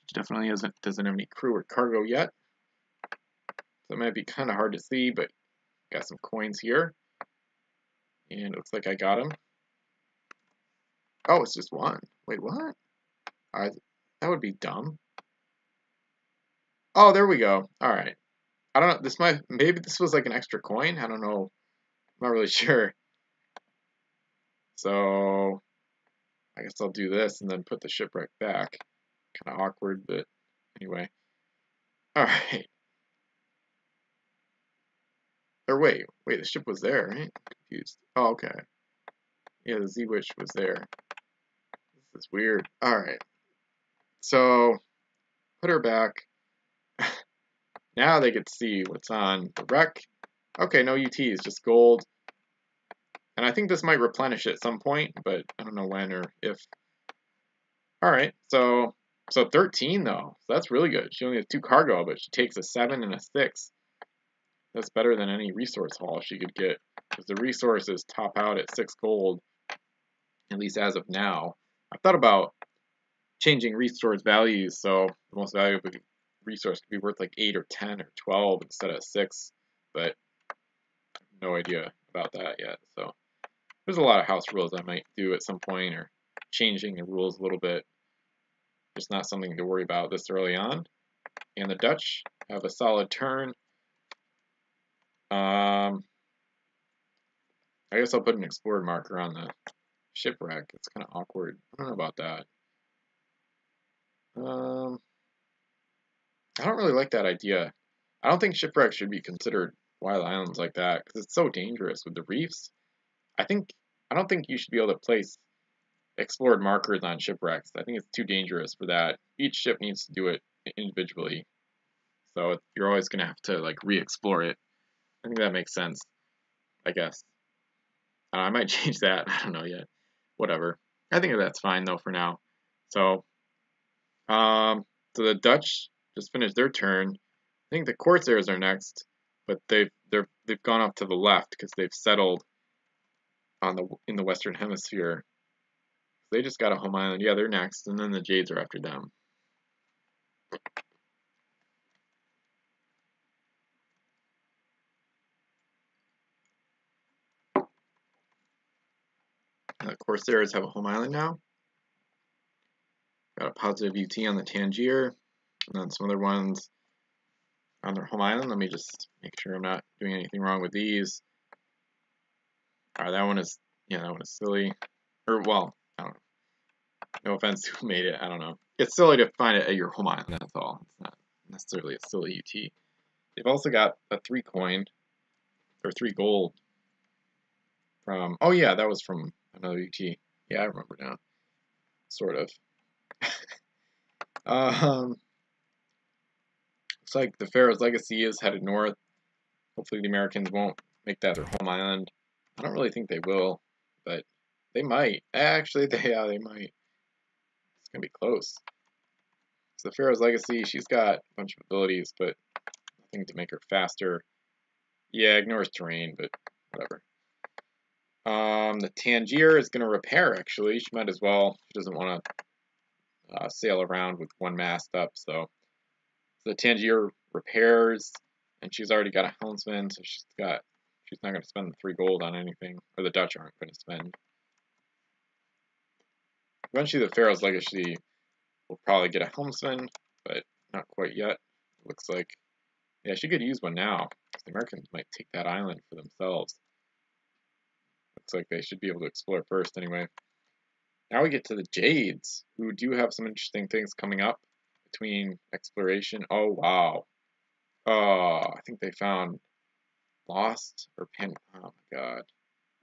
She definitely doesn't have any crew or cargo yet. So it might be kind of hard to see, but got some coins here. And it looks like I got them. Oh, it's just one. Wait, what? That would be dumb. Oh, there we go. All right. I don't know. Maybe this was like an extra coin. I don't know. I'm not really sure. So I guess I'll do this and then put the shipwreck back. Kind of awkward, but anyway. All right. Or wait, the ship was there, right? I'm confused. Oh, okay. Yeah, the Z-Witch was there. This is weird. All right. So put her back. Now they get to see what's on the wreck. Okay, no UTs, just gold. And I think this might replenish at some point, but I don't know when or if. Alright, so 13 though. So that's really good. She only has 2 cargo, but she takes a 7 and a 6. That's better than any resource haul she could get, because the resources top out at 6 gold, at least as of now. I've thought about changing resource values, so the most valuable resource could be worth like 8 or 10 or 12 instead of 6, but no idea about that yet. So there's a lot of house rules I might do at some point, or changing the rules a little bit. Just not something to worry about this early on. And the Dutch have a solid turn. I guess I'll put an explored marker on the shipwreck. It's kind of awkward. I don't know about that. I don't really like that idea. I don't think shipwrecks should be considered wild islands like that because it's so dangerous with the reefs. I don't think you should be able to place explored markers on shipwrecks. I think it's too dangerous for that. Each ship needs to do it individually. So you're always going to have to like re-explore it. I think that makes sense, I guess. I might change that. I don't know yet. Whatever. I think that's fine though for now. So, so the Dutch just finished their turn. I think the Corsairs are next, but they've gone up to the left because they've settled in the Western Hemisphere. They just got a home island. Yeah, they're next, and then the Jades are after them. The Corsairs have a home island now. Got a positive UT on the Tangier, and then some other ones on their home island. Let me just make sure I'm not doing anything wrong with these. Alright, that one is silly. Or, well, I don't know. No offense to who made it, I don't know. It's silly to find it at your home island, that's all. It's not necessarily a silly UT. They've also got a 3 coin, or 3 gold from, oh yeah, that was from another UT. Yeah, I remember now. Sort of. Looks like the Pharaoh's Legacy is headed north. Hopefully the Americans won't make that their home island. I don't really think they will, but they might. Actually, yeah, they might. It's going to be close. So the Pharaoh's Legacy, she's got a bunch of abilities, but nothing to make her faster. Yeah, ignores terrain, but whatever. The Tangier is going to repair, actually. She might as well. She doesn't want to sail around with one mast up, so the Tangier repairs, and she's already got a helmsman, so she's not going to spend the 3 gold on anything, or the Dutch aren't going to spend. Eventually the Pharaoh's Legacy will probably get a helmsman, but not quite yet. Looks like, yeah, she could use one now, because the Americans might take that island for themselves. Looks like they should be able to explore first anyway. Now we get to the Jades, who do have some interesting things coming up between exploration. Oh, wow. Oh, I think they found Lost or Pen. Oh my god.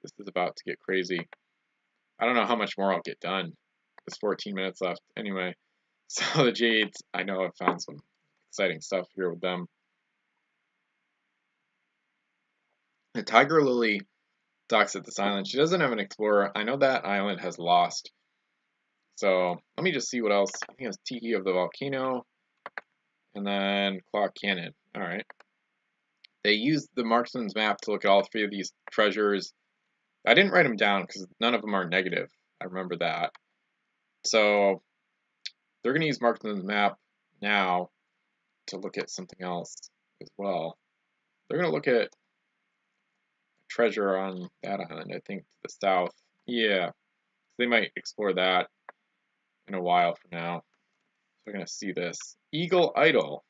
This is about to get crazy. I don't know how much more I'll get done. There's 14 minutes left. Anyway, so the Jades, I know I've found some exciting stuff here with them. The Tiger Lily docks at this island. She doesn't have an explorer. I know that island has Lost. So let me just see what else. I think it's Tiki of the Volcano. And then Claw Cannon. Alright. They used the marksman's map to look at all 3 of these treasures. I didn't write them down because none of them are negative. I remember that. So they're going to use marksman's map now to look at something else as well. They're going to look at treasure on that island, I think, to the south. Yeah, they might explore that in a while from now. So we're going to see this. Eagle Idol.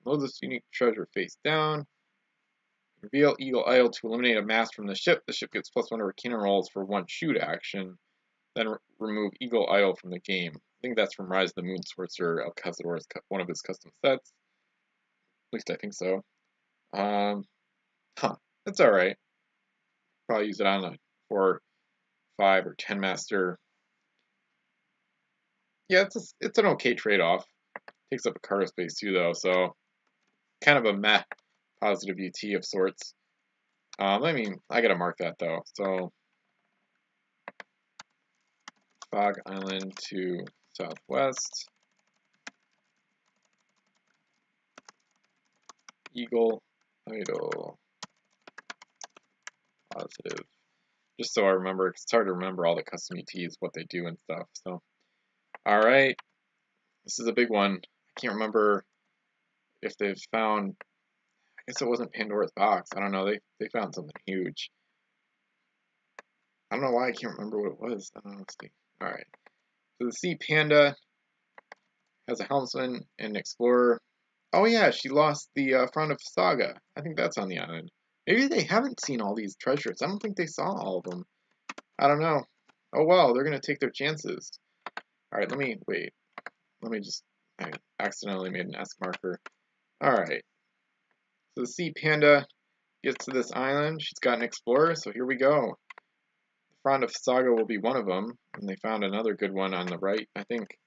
Load this unique treasure face down. Reveal Eagle Idol to eliminate a mast from the ship. The ship gets +1 over cannon rolls for 1 shoot action. Then remove Eagle Idol from the game. I think that's from Rise of the Moon Sorcerer. El Cazador's one of his custom sets. At least I think so. That's alright. Probably use it on a 4, 5, or 10 master. Yeah, it's an okay trade-off. Takes up a card space too, though, so kind of a meh positive UT of sorts. I mean, I gotta mark that though. So Fog Island to southwest. Eagle Idol. Positive. Just so I remember, it's hard to remember all the custom UTs, what they do and stuff. So, alright. This is a big one. I can't remember if they've found, I guess it wasn't Pandora's Box. I don't know. They found something huge. I don't know why I can't remember what it was. I don't know. Let's see. Alright. So the Sea Panda has a helmsman and an explorer. Oh yeah, she lost the front of Saga. I think that's on the island. Maybe they haven't seen all these treasures. I don't think they saw all of them. I don't know. Oh well, they're going to take their chances. Alright, wait. I accidentally made an S marker. Alright. So the Sea Panda gets to this island. She's got an explorer, so here we go. The front of Saga will be one of them. And they found another good one on the right, I think.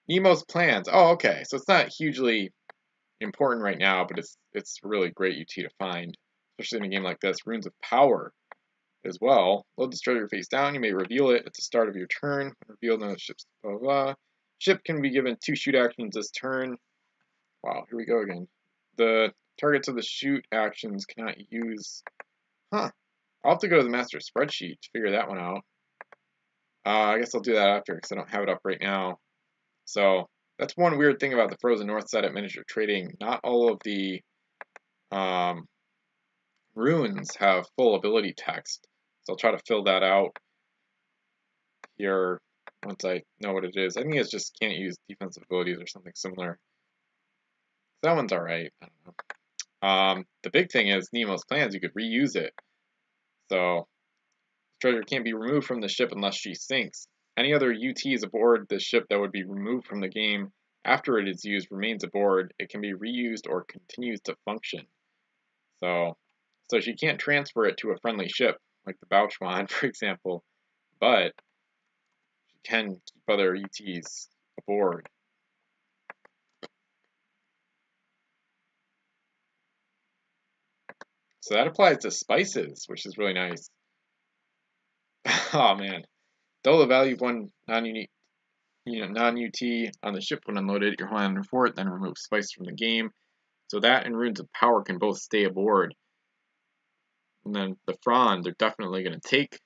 Nemo's Plans. Oh, okay. So it's not hugely important right now, but it's really great UT to find, especially in a game like this. Runes of Power as well. Load this treasure face down. You may reveal it at the start of your turn. Revealed on the ship's blah, blah, blah. Ship can be given 2 shoot actions this turn. Wow, here we go again. The targets of the shoot actions cannot use... I'll have to go to the master spreadsheet to figure that one out. I guess I'll do that after because I don't have it up right now. So that's one weird thing about the Frozen North set at Miniature Trading. Not all of the runes have full ability text. So I'll try to fill that out here once I know what it is. I think it's just can't use defensive abilities or something similar. That one's alright. I don't know. The big thing is Nemo's Plans. You could reuse it. So treasure can't be removed from the ship unless she sinks. Any other UTs aboard the ship that would be removed from the game after it is used remains aboard, it can be reused or continues to function. So she can't transfer it to a friendly ship, like the Bauchwan, for example, but she can keep other ETs aboard. So that applies to spices, which is really nice. Oh man. Double the value of one non-UT on the ship when unloaded at your home island fort, then remove spice from the game. So that and Runes of Power can both stay aboard. And then the Fron, they're definitely going to take.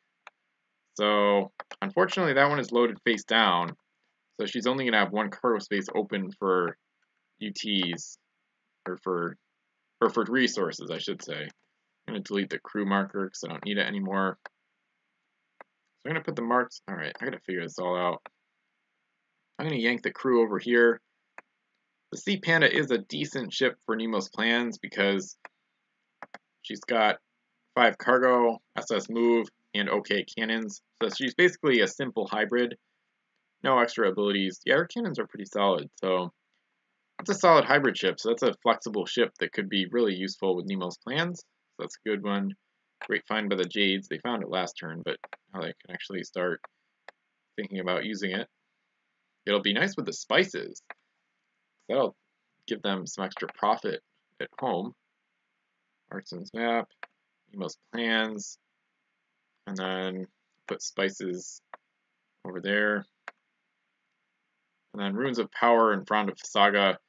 So unfortunately, that one is loaded face down. So she's only going to have one cargo space open for UTs, or for resources, I should say. I'm going to delete the crew marker because I don't need it anymore. So I'm going to put the marks. All right, I got to figure this all out. I'm going to yank the crew over here. The Sea Panda is a decent ship for Nemo's plans because she's got 5 cargo, SS move, and OK cannons. So she's basically a simple hybrid. No extra abilities. Yeah, her cannons are pretty solid. So it's a solid hybrid ship. So that's a flexible ship that could be really useful with Nemo's plans. So that's a good one. Great find by the Jades. They found it last turn, but now they can actually start thinking about using it. It'll be nice with the spices. That'll give them some extra profit at home. Artson's map, Nemo's plans, and then put spices over there. And then Runes of Power and Frond of Saga.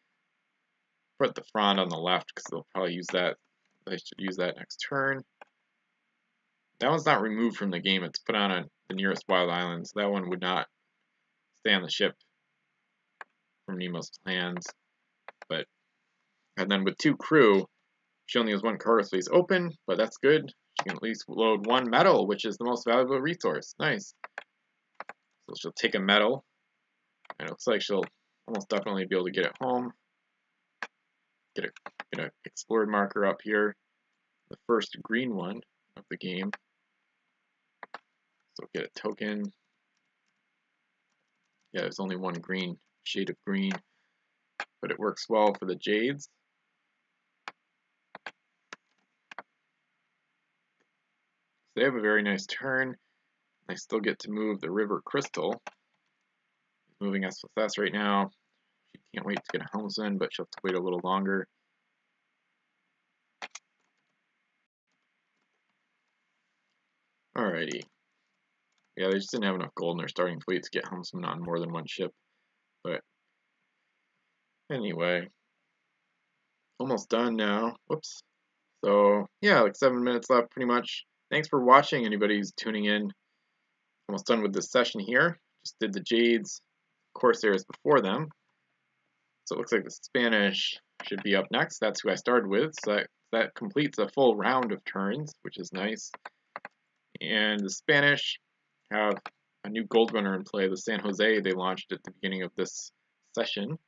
Put the Frond on the left because they'll probably use that. They should use that next turn. That one's not removed from the game. It's put on the nearest wild island, so that one would not stay on the ship from Nemo's plans. And then with 2 crew, she only has 1 cargo space open, but that's good. She can at least load 1 metal, which is the most valuable resource. Nice. So she'll take a metal, and it looks like she'll almost definitely be able to get it home. Get an explored marker up here, the first green one of the game. So get a token. Yeah, there's only 1 green shade of green, but it works well for the Jades. They have a very nice turn. I still get to move the River Crystal. Moving SSS right now. She can't wait to get a helmsman, but she'll have to wait a little longer. Alrighty. Yeah, they just didn't have enough gold in their starting fleet to get helmsmen on more than 1 ship. But anyway, almost done now. Whoops. So yeah, like 7 minutes left pretty much. Thanks for watching, anybody who's tuning in. Almost done with this session here. Just did the Jades, Corsairs before them. So it looks like the Spanish should be up next. That's who I started with. So that completes a full round of turns, which is nice. And the Spanish have a new gold runner in play, the San Jose. They launched at the beginning of this session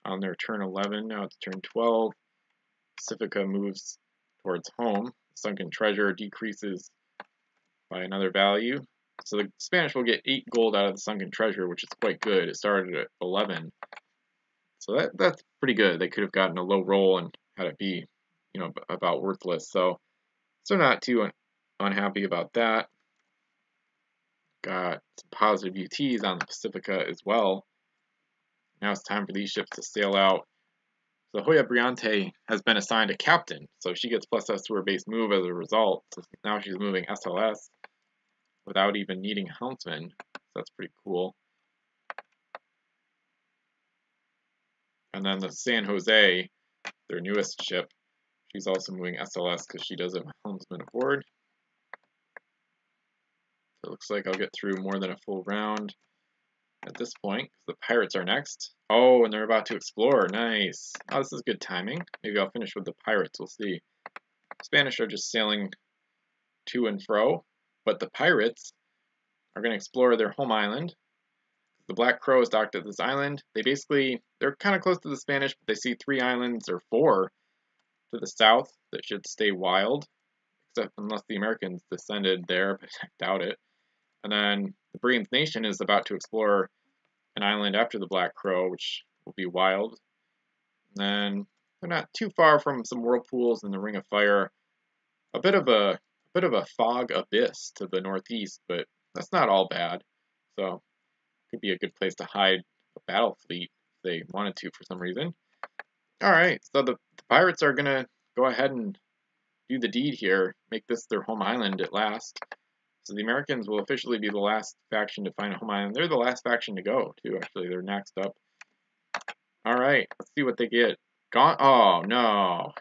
on their turn 11. Now it's turn 12. Pacifica moves towards home. Sunken treasure decreases by another value. So the Spanish will get 8 gold out of the sunken treasure, which is quite good. It started at 11. So that's pretty good. They could have gotten a low roll and had it be, about worthless. So not too unhappy about that. Got some positive UTs on the Pacifica as well. Now it's time for these ships to sail out. So Hoya Briante has been assigned a captain, so she gets +S to her base move as a result. So now she's moving SLS without even needing helmsman. So that's pretty cool. And then the San Jose, their newest ship, she's also moving SLS because she does have a helmsman aboard. So it looks like I'll get through more than a full round at this point, because the pirates are next. Oh, and they're about to explore. Nice. Oh, this is good timing. Maybe I'll finish with the pirates. We'll see. Spanish are just sailing to and fro, but the pirates are going to explore their home island. The Black Crow is docked at this island. They're kind of close to the Spanish, but they see 3 islands or 4 to the south that should stay wild, except unless the Americans descended there, but I doubt it. And then the Brigands Nation is about to explore an island after the Black Crow, which will be wild. And then they're not too far from some whirlpools in the Ring of Fire. A bit of a fog abyss to the northeast, but that's not all bad. So could be a good place to hide a battle fleet if they wanted to for some reason. All right, so the pirates are gonna go ahead and do the deed here, make this their home island at last. So the Americans will officially be the last faction to find a home island. They're the last faction to go, too, actually. They're next up. All right, let's see what they get. Oh, no.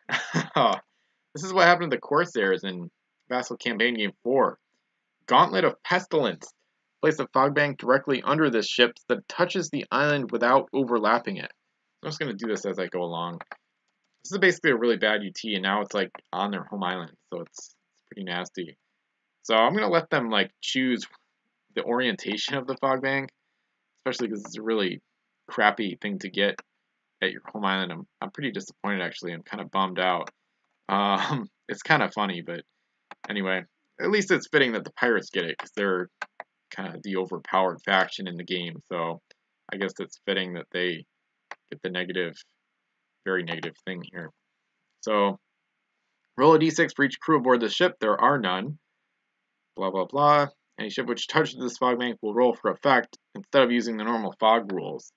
This is what happened to the Corsairs in Vassal Campaign Game 4. Gauntlet of Pestilence. Place a fog bank directly under this ship that touches the island without overlapping it. I'm just going to do this as I go along. This is basically a really bad UT, and now it's like on their home island, so it's pretty nasty. So I'm going to let them like choose the orientation of the fog bank, especially because it's a really crappy thing to get at your home island. I'm pretty disappointed, actually. I'm kind of bummed out. It's kind of funny, but anyway, at least it's fitting that the pirates get it because they're kind of the overpowered faction in the game. So I guess it's fitting that they get the negative, very negative thing here. So roll a d6 for each crew aboard the ship. There are none. Blah, blah, blah. Any ship which touches this fog bank will roll for effect instead of using the normal fog rules.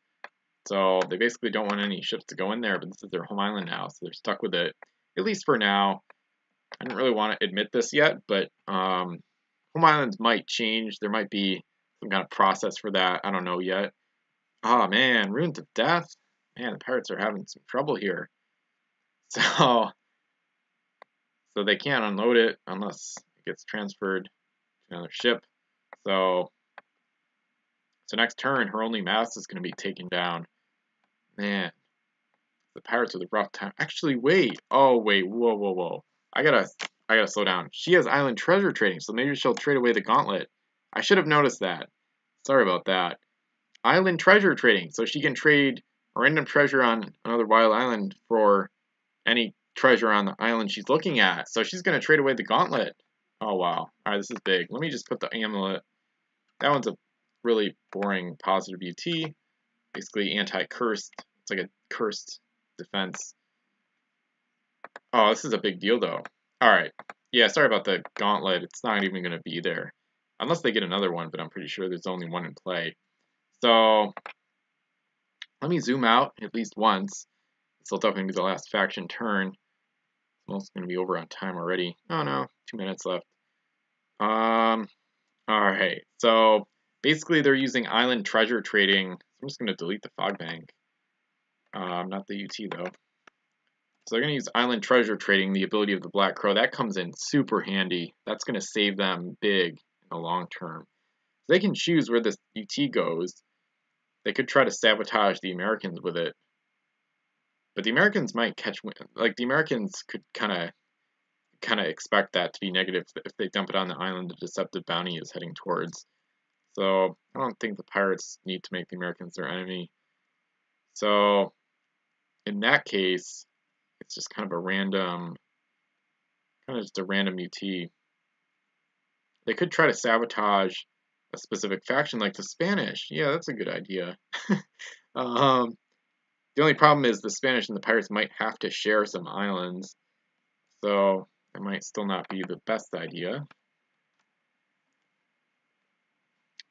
So they basically don't want any ships to go in there, but this is their home island now, so they're stuck with it, at least for now. I didn't really want to admit this yet, but home islands might change. There might be some kind of process for that. I don't know yet. Oh, man, Ruins of Death. Man, the pirates are having some trouble here. So they can't unload it unless it gets transferred to another ship. So next turn, her only mast is going to be taken down. Man, the pirates with a rough time. Actually, wait. Oh, wait. Whoa, whoa, whoa. I gotta slow down. She has island treasure trading, so maybe she'll trade away the gauntlet. I should have noticed that. Sorry about that. Island treasure trading, so she can trade a random treasure on another wild island for any treasure on the island she's looking at. So she's gonna trade away the gauntlet. Oh, wow. Alright, this is big. Let me just put the amulet. That one's a really boring positive UT. Basically anti-cursed. It's like a cursed defense. Oh, this is a big deal, though. Alright. Yeah, sorry about the gauntlet. It's not even going to be there. Unless they get another one, but I'm pretty sure there's only one in play. So, let me zoom out at least once. This will definitely be the last faction turn. It's almost going to be over on time already. Oh, no. 2 minutes left. Alright. So, basically, they're using island treasure trading. I'm just going to delete the fog bank. Not the UT, though. So they're going to use island treasure trading, the ability of the Black Crow. That comes in super handy. That's going to save them big in the long term. So they can choose where this UT goes. They could try to sabotage the Americans with it. But the Americans might catch... Like, the Americans could kind of expect that to be negative if they dump it on the island the deceptive bounty is heading towards. So I don't think the pirates need to make the Americans their enemy. So in that case, it's just kind of a random, UT. They could try to sabotage a specific faction like the Spanish. Yeah, that's a good idea. The only problem is the Spanish and the pirates might have to share some islands. So it might still not be the best idea. I'm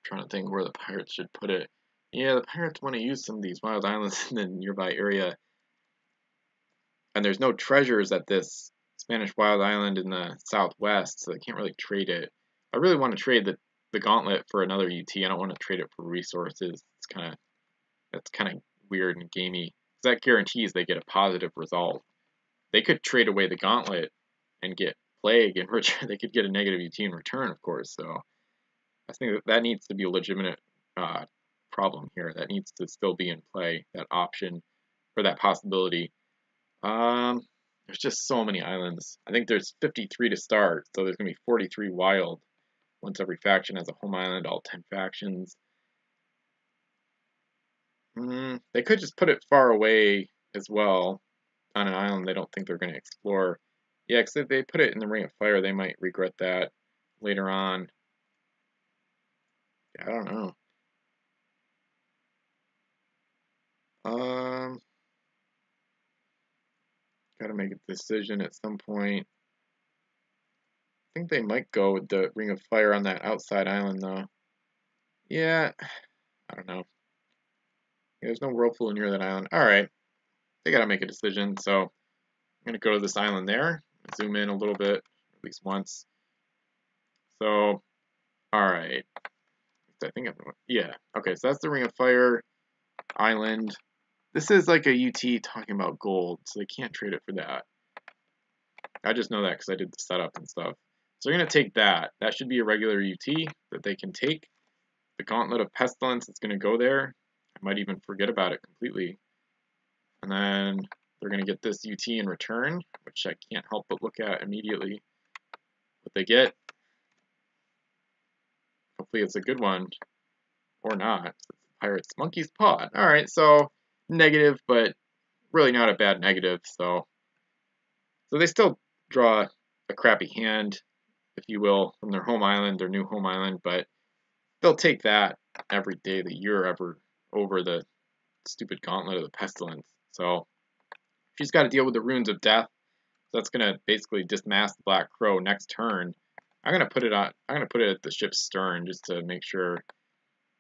trying to think where the pirates should put it. Yeah, the pirates want to use some of these wild islands in the nearby area. And there's no treasures at this Spanish wild island in the southwest, so they can't really trade it. I really want to trade the gauntlet for another UT. I don't want to trade it for resources. That's kind of weird and gamey. That guarantees they get a positive result. They could trade away the gauntlet and get plague in return. They could get a negative UT in return, of course. So I think that needs to be a legitimate problem here. That needs to still be in play. That option or that possibility. There's just so many islands. I think there's 53 to start, so there's gonna be 43 wild. Once every faction has a home island, all 10 factions. They could just put it far away as well on an island they don't think they're gonna explore. Yeah, because if they put it in the Ring of Fire, they might regret that later on. Yeah, I don't know. Gotta make a decision at some point. I think they might go with the Ring of Fire on that outside island, though. Yeah, I don't know. There's no whirlpool near that island. Alright, they gotta make a decision, so I'm gonna go to this island there. Zoom in a little bit, at least once. So, alright. I think yeah. Okay, so that's the Ring of Fire island. This is like a UT talking about gold, so they can't trade it for that. I just know that because I did the setup and stuff. So they're going to take that. That should be a regular UT that they can take. The Gauntlet of Pestilence is going to go there. I might even forget about it completely. And then they're going to get this UT in return, which I can't help but look at immediately. What they get. Hopefully it's a good one. Or not. It's Pirate's Monkey's Paw. Alright, so negative, but really not a bad negative. So they still draw a crappy hand, if you will, from their home island, their new home island, but they'll take that every day of the year over the stupid Gauntlet of the Pestilence. So she's got to deal with the Runes of Death. So that's gonna basically dismask the Black Crow next turn. I'm gonna put it at the ship's stern just to make sure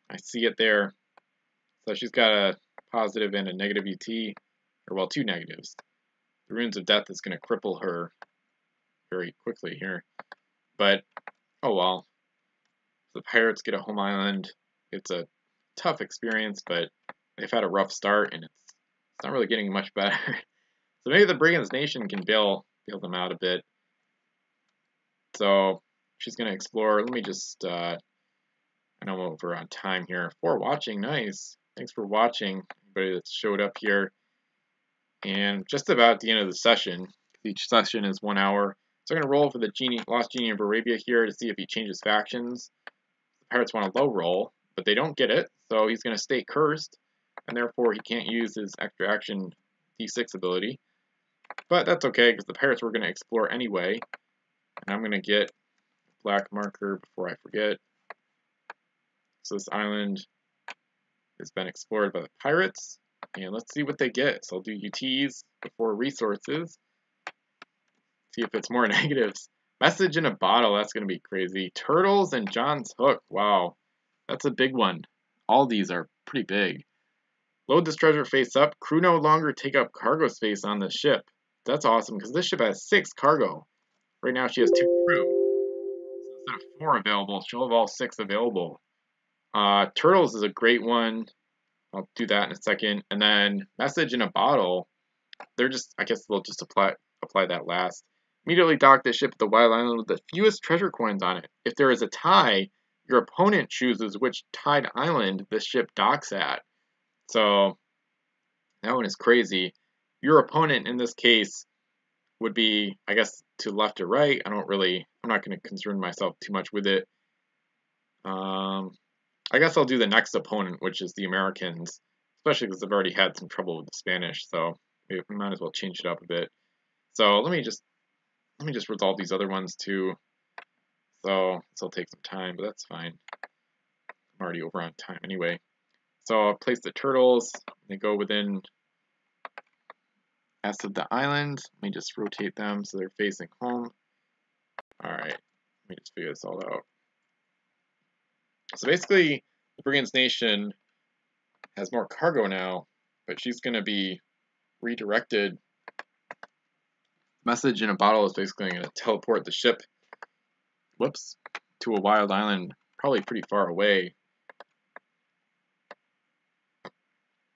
I see it there. So she's got a positive and a negative UT, or well, two negatives. The Runes of Death is gonna cripple her very quickly here. But, oh well. The Pirates get a home island. It's a tough experience, but they've had a rough start, and it's not really getting much better. So maybe the Brigands Nation can bail them out a bit. So she's going to explore. Let me just, I know I'm over on time here. For watching, nice. Thanks for watching, everybody that showed up here. And just about at the end of the session, each session is 1 hour. So I'm going to roll for the Lost Genie of Arabia here to see if he changes factions. The Pirates want a low roll, but they don't get it, so he's going to stay cursed, and therefore he can't use his extra action D6 ability. But that's okay, because the Pirates were going to explore anyway. And I'm going to get a black marker before I forget. So this island has been explored by the Pirates, and let's see what they get. So I'll do UTs before resources. See if it's more negatives. Message in a Bottle, that's going to be crazy. Turtles and John's Hook, wow. That's a big one. All these are pretty big. Load this treasure face up. Crew no longer take up cargo space on the ship. That's awesome, because this ship has 6 cargo. Right now she has 2 crew. So instead of 4 available, she'll have all 6 available. Turtles is a great one. I'll do that in a second. And then Message in a Bottle, they're just, I guess they'll just apply that last. Immediately dock the ship at the Wild Island with the fewest treasure coins on it. If there is a tie, your opponent chooses which tied island this ship docks at. So that one is crazy. Your opponent in this case would be, I guess, to left or right. I'm not going to concern myself too much with it. I guess I'll do the next opponent, which is the Americans, especially because I've already had some trouble with the Spanish, so we might as well change it up a bit. So let me just resolve these other ones too. So this will take some time, but that's fine. I'm already over on time anyway. So I'll place the turtles. They go within S of the island. Let me just rotate them so they're facing home. Alright, let me just figure this all out. So basically, the Brigands Nation has more cargo now, but she's going to be redirected. Message in a Bottle is basically going to teleport the ship, to a wild island, probably pretty far away.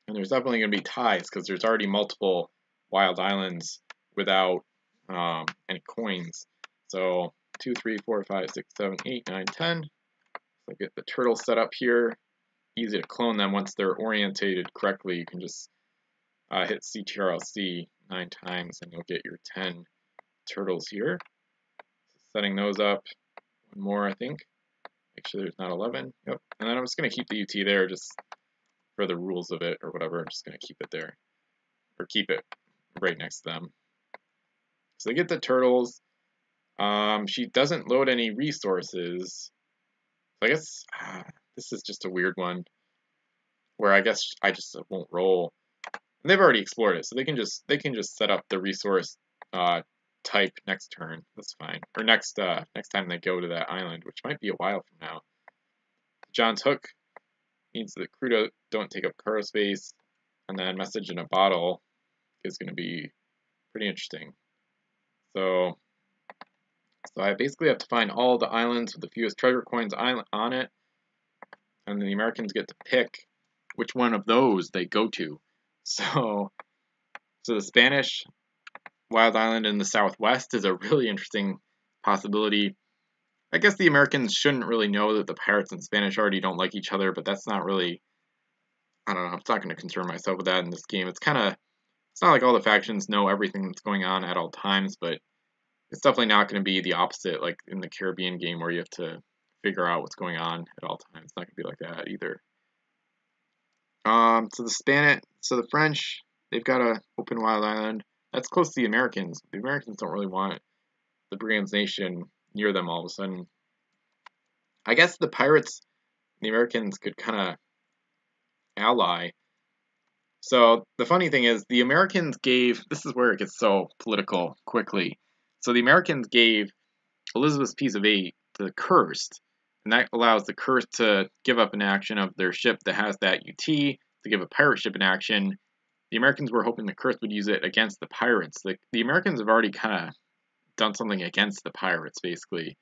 And there's definitely going to be ties, because there's already multiple wild islands without any coins. So 2, 3, 4, 5, 6, 7, 8, 9, 10. So get the turtle set up here. Easy to clone them once they're orientated correctly. You can just hit CTRL-C 9 times and you'll get your 10 turtles here. So setting those up. One more, I think. Make sure there's not 11. Yep. And then I'm just going to keep the UT there just for the rules of it or whatever. I'm just going to keep it there. Or keep it right next to them. So they get the turtles. She doesn't load any resources. So I guess this is just a weird one where I guess I just won't roll. And they've already explored it, so they can just set up the resource type next turn. That's fine. Or next time they go to that island, which might be a while from now. John's Hook means the crew don't take up cargo space, and then Message in a Bottle is going to be pretty interesting. So I basically have to find all the islands with the fewest treasure coins on it, and the Americans get to pick which one of those they go to. So the Spanish Wild Island in the southwest is a really interesting possibility. I guess the Americans shouldn't really know that the pirates and Spanish already don't like each other, but that's not really, I don't know, I'm not going to concern myself with that in this game. It's not like all the factions know everything that's going on at all times, but it's definitely not going to be the opposite like in the Caribbean game where you have to figure out what's going on at all times. It's not going to be like that either. So the French, they've got an open wild island. That's close to the Americans. The Americans don't really want the Brigands Nation near them all of a sudden. I guess the pirates and the Americans could kind of ally. So the funny thing is the Americans gave, this is where it gets so political quickly. So the Americans gave Elizabeth's Piece of 8 to the Cursed, and that allows the Cursed to give up an action of their ship that has that UT to give a pirate ship an action. The Americans were hoping the Cursed would use it against the pirates. The Americans have already kind of done something against the pirates, basically.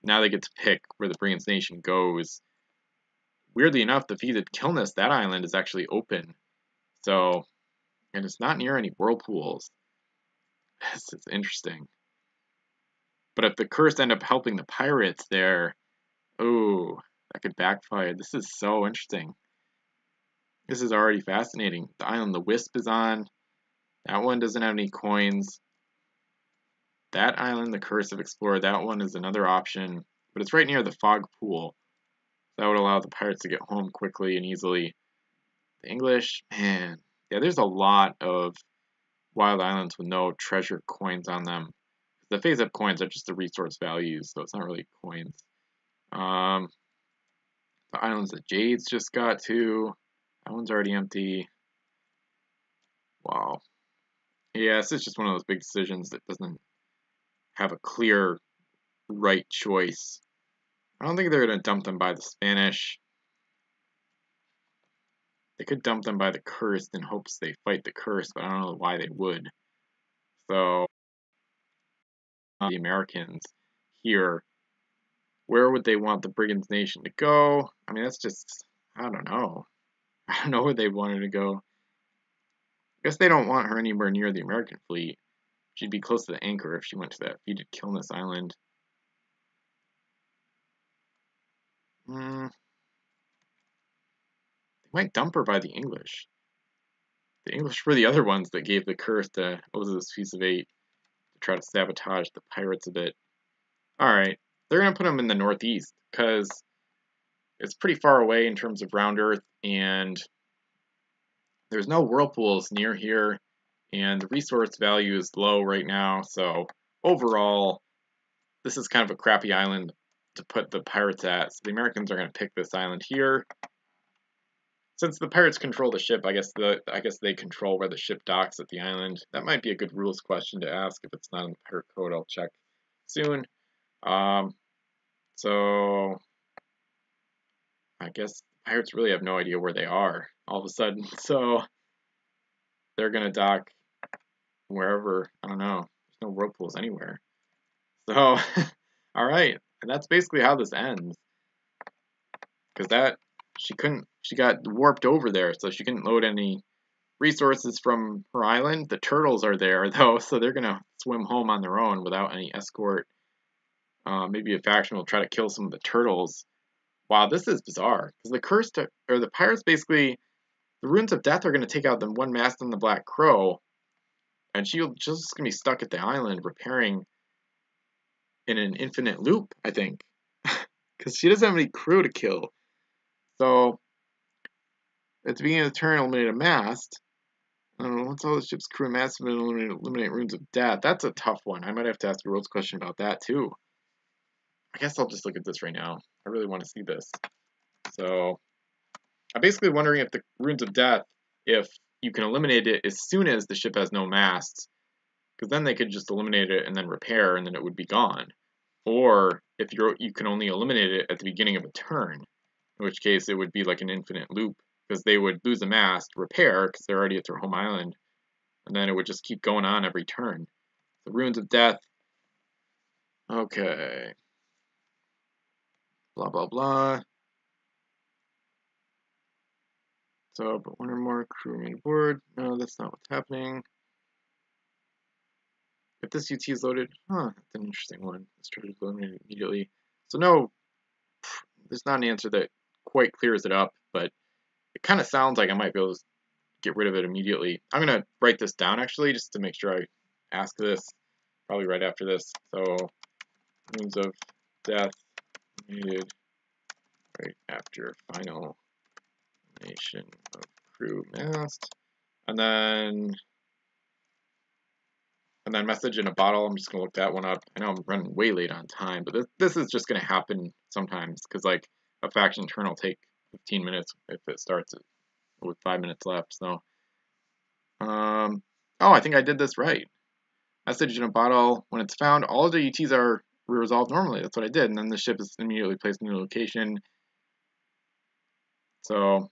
Now they get to pick where the Brigands Nation goes. Weirdly enough, the Feated Killness, that island is actually open. So, and it's not near any whirlpools. This is interesting. But if the Cursed end up helping the pirates there, oh, that could backfire. This is so interesting. This is already fascinating. The island the Wisp is on. That one doesn't have any coins. That island, the Curse of Explorer, that one is another option. But it's right near the Fog Pool. That would allow the pirates to get home quickly and easily. The English, man. Yeah, there's a lot of wild islands with no treasure coins on them. The phase-up coins are just the resource values, so it's not really coins. The islands that Jade's just got to. That one's already empty. Wow. Yeah, this is just one of those big decisions that doesn't have a clear right choice. I don't think they're going to dump them by the Spanish. They could dump them by the Cursed in hopes they fight the Cursed, but I don't know why they would. So, the Americans here, where would they want the Brigands Nation to go? I mean, that's just, I don't know. I don't know where they wanted to go. I guess they don't want her anywhere near the American fleet. She'd be close to the anchor if she went to that Feated Killness Island. They might dump her by the English. The English were the other ones that gave the curse to Elizabeth's Piece of 8 to try to sabotage the pirates a bit. Alright, they're going to put them in the northeast because it's pretty far away in terms of round Earth, and there's no whirlpools near here, and the resource value is low right now, so overall, this is kind of a crappy island to put the pirates at. So the Americans are going to pick this island here. Since the pirates control the ship, I guess they control where the ship docks at the island. That might be a good rules question to ask. If it's not in the pirate code, I'll check soon. So I guess pirates really have no idea where they are all of a sudden. So they're gonna dock wherever. I don't know. There's no whirlpools anywhere. So all right, and that's basically how this ends. Because she got warped over there, so she couldn't load any resources from her island. The turtles are there, though, so they're going to swim home on their own without any escort. Maybe a faction will try to kill some of the turtles. Wow, this is bizarre. Because the pirates basically, the Runes of Death are going to take out the one mast on the Black Crow, and she's just going to be stuck at the island repairing in an infinite loop, I think. Because she doesn't have any crew to kill. So, at the beginning of the turn, eliminate a mast. I don't know, once all the ship's crew and mast have been eliminated, eliminate Runes of Death. That's a tough one. I might have to ask a rules question about that, too. I guess I'll just look at this right now. I really want to see this. So, I'm basically wondering if the Runes of Death, if you can eliminate it as soon as the ship has no masts, because then they could just eliminate it and then repair, and then it would be gone. Or if you can only eliminate it at the beginning of a turn, in which case it would be like an infinite loop, because they would lose a mast, repair, because they're already at their home island, and then it would just keep going on every turn. The Runes of Death. Okay. Blah, blah, blah. So, but one or more crew remain aboard. No, that's not what's happening. If this UT is loaded, that's an interesting one. Let's try to eliminate it immediately. So no, there's not an answer that quite clears it up, but it kind of sounds like I might be able to get rid of it immediately. I'm going to write this down, actually, just to make sure I ask this, probably right after this. So, Runes of Death needed right after final elimination of crew mast. And then message in a bottle. I'm just going to look that one up. I know I'm running way late on time, but this is just going to happen sometimes, because like a faction turn will take 15 minutes if it starts with 5 minutes left. So, oh, I think I did this right. Message in a bottle. When it's found, all of the UTs are resolved normally. That's what I did. And then the ship is immediately placed in a new location. So,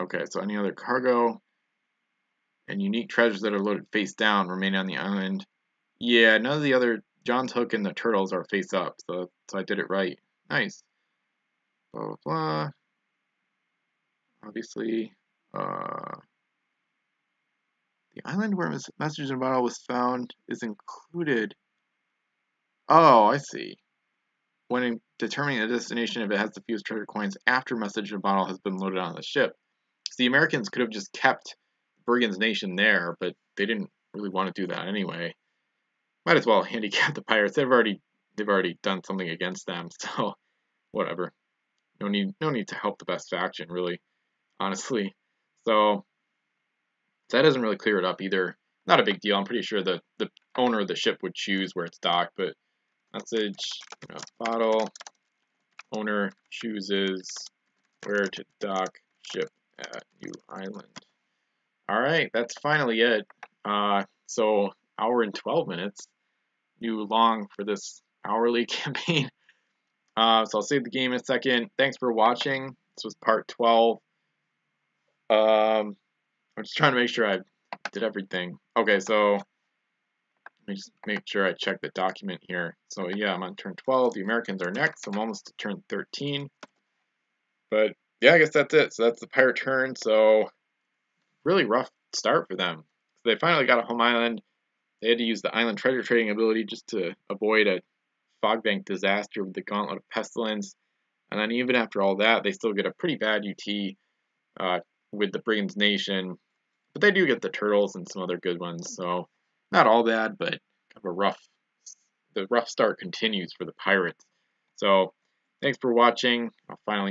okay, so any other cargo and unique treasures that are loaded face down remain on the island. Yeah, none of the other, John's Hook and the turtles are face up, so I did it right. Nice. Blah, blah, blah. Obviously, the island where Message in a Bottle was found is included. Oh, I see. When determining a destination, if it has the fewest treasure coins after Message in a Bottle has been loaded on the ship. So the Americans could have just kept Brigand's Nation there, but they didn't really want to do that anyway. Might as well handicap the pirates. They've already done something against them, so whatever. No need to help the best faction, really, honestly. So that doesn't really clear it up either. Not a big deal. I'm pretty sure the owner of the ship would choose where it's docked, but message in a bottle. Owner chooses where to dock ship at New Island. All right, that's finally it. So hour and 12 minutes. New long for this hourly campaign. So I'll save the game in a second. Thanks for watching. This was part 12. I'm just trying to make sure I did everything. Okay, so let me just make sure I check the document here. So yeah, I'm on turn 12. The Americans are next. I'm almost to turn 13. But yeah, I guess that's it. So that's the pirate turn. So really rough start for them. So they finally got a home island. They had to use the island treasure trading ability just to avoid a fog bank disaster with the Gauntlet of Pestilence. And then even after all that, they still get a pretty bad UT with the Brigand's Nation. But they do get the turtles and some other good ones. So not all bad, but kind of the rough start continues for the pirates. So thanks for watching. I'll finally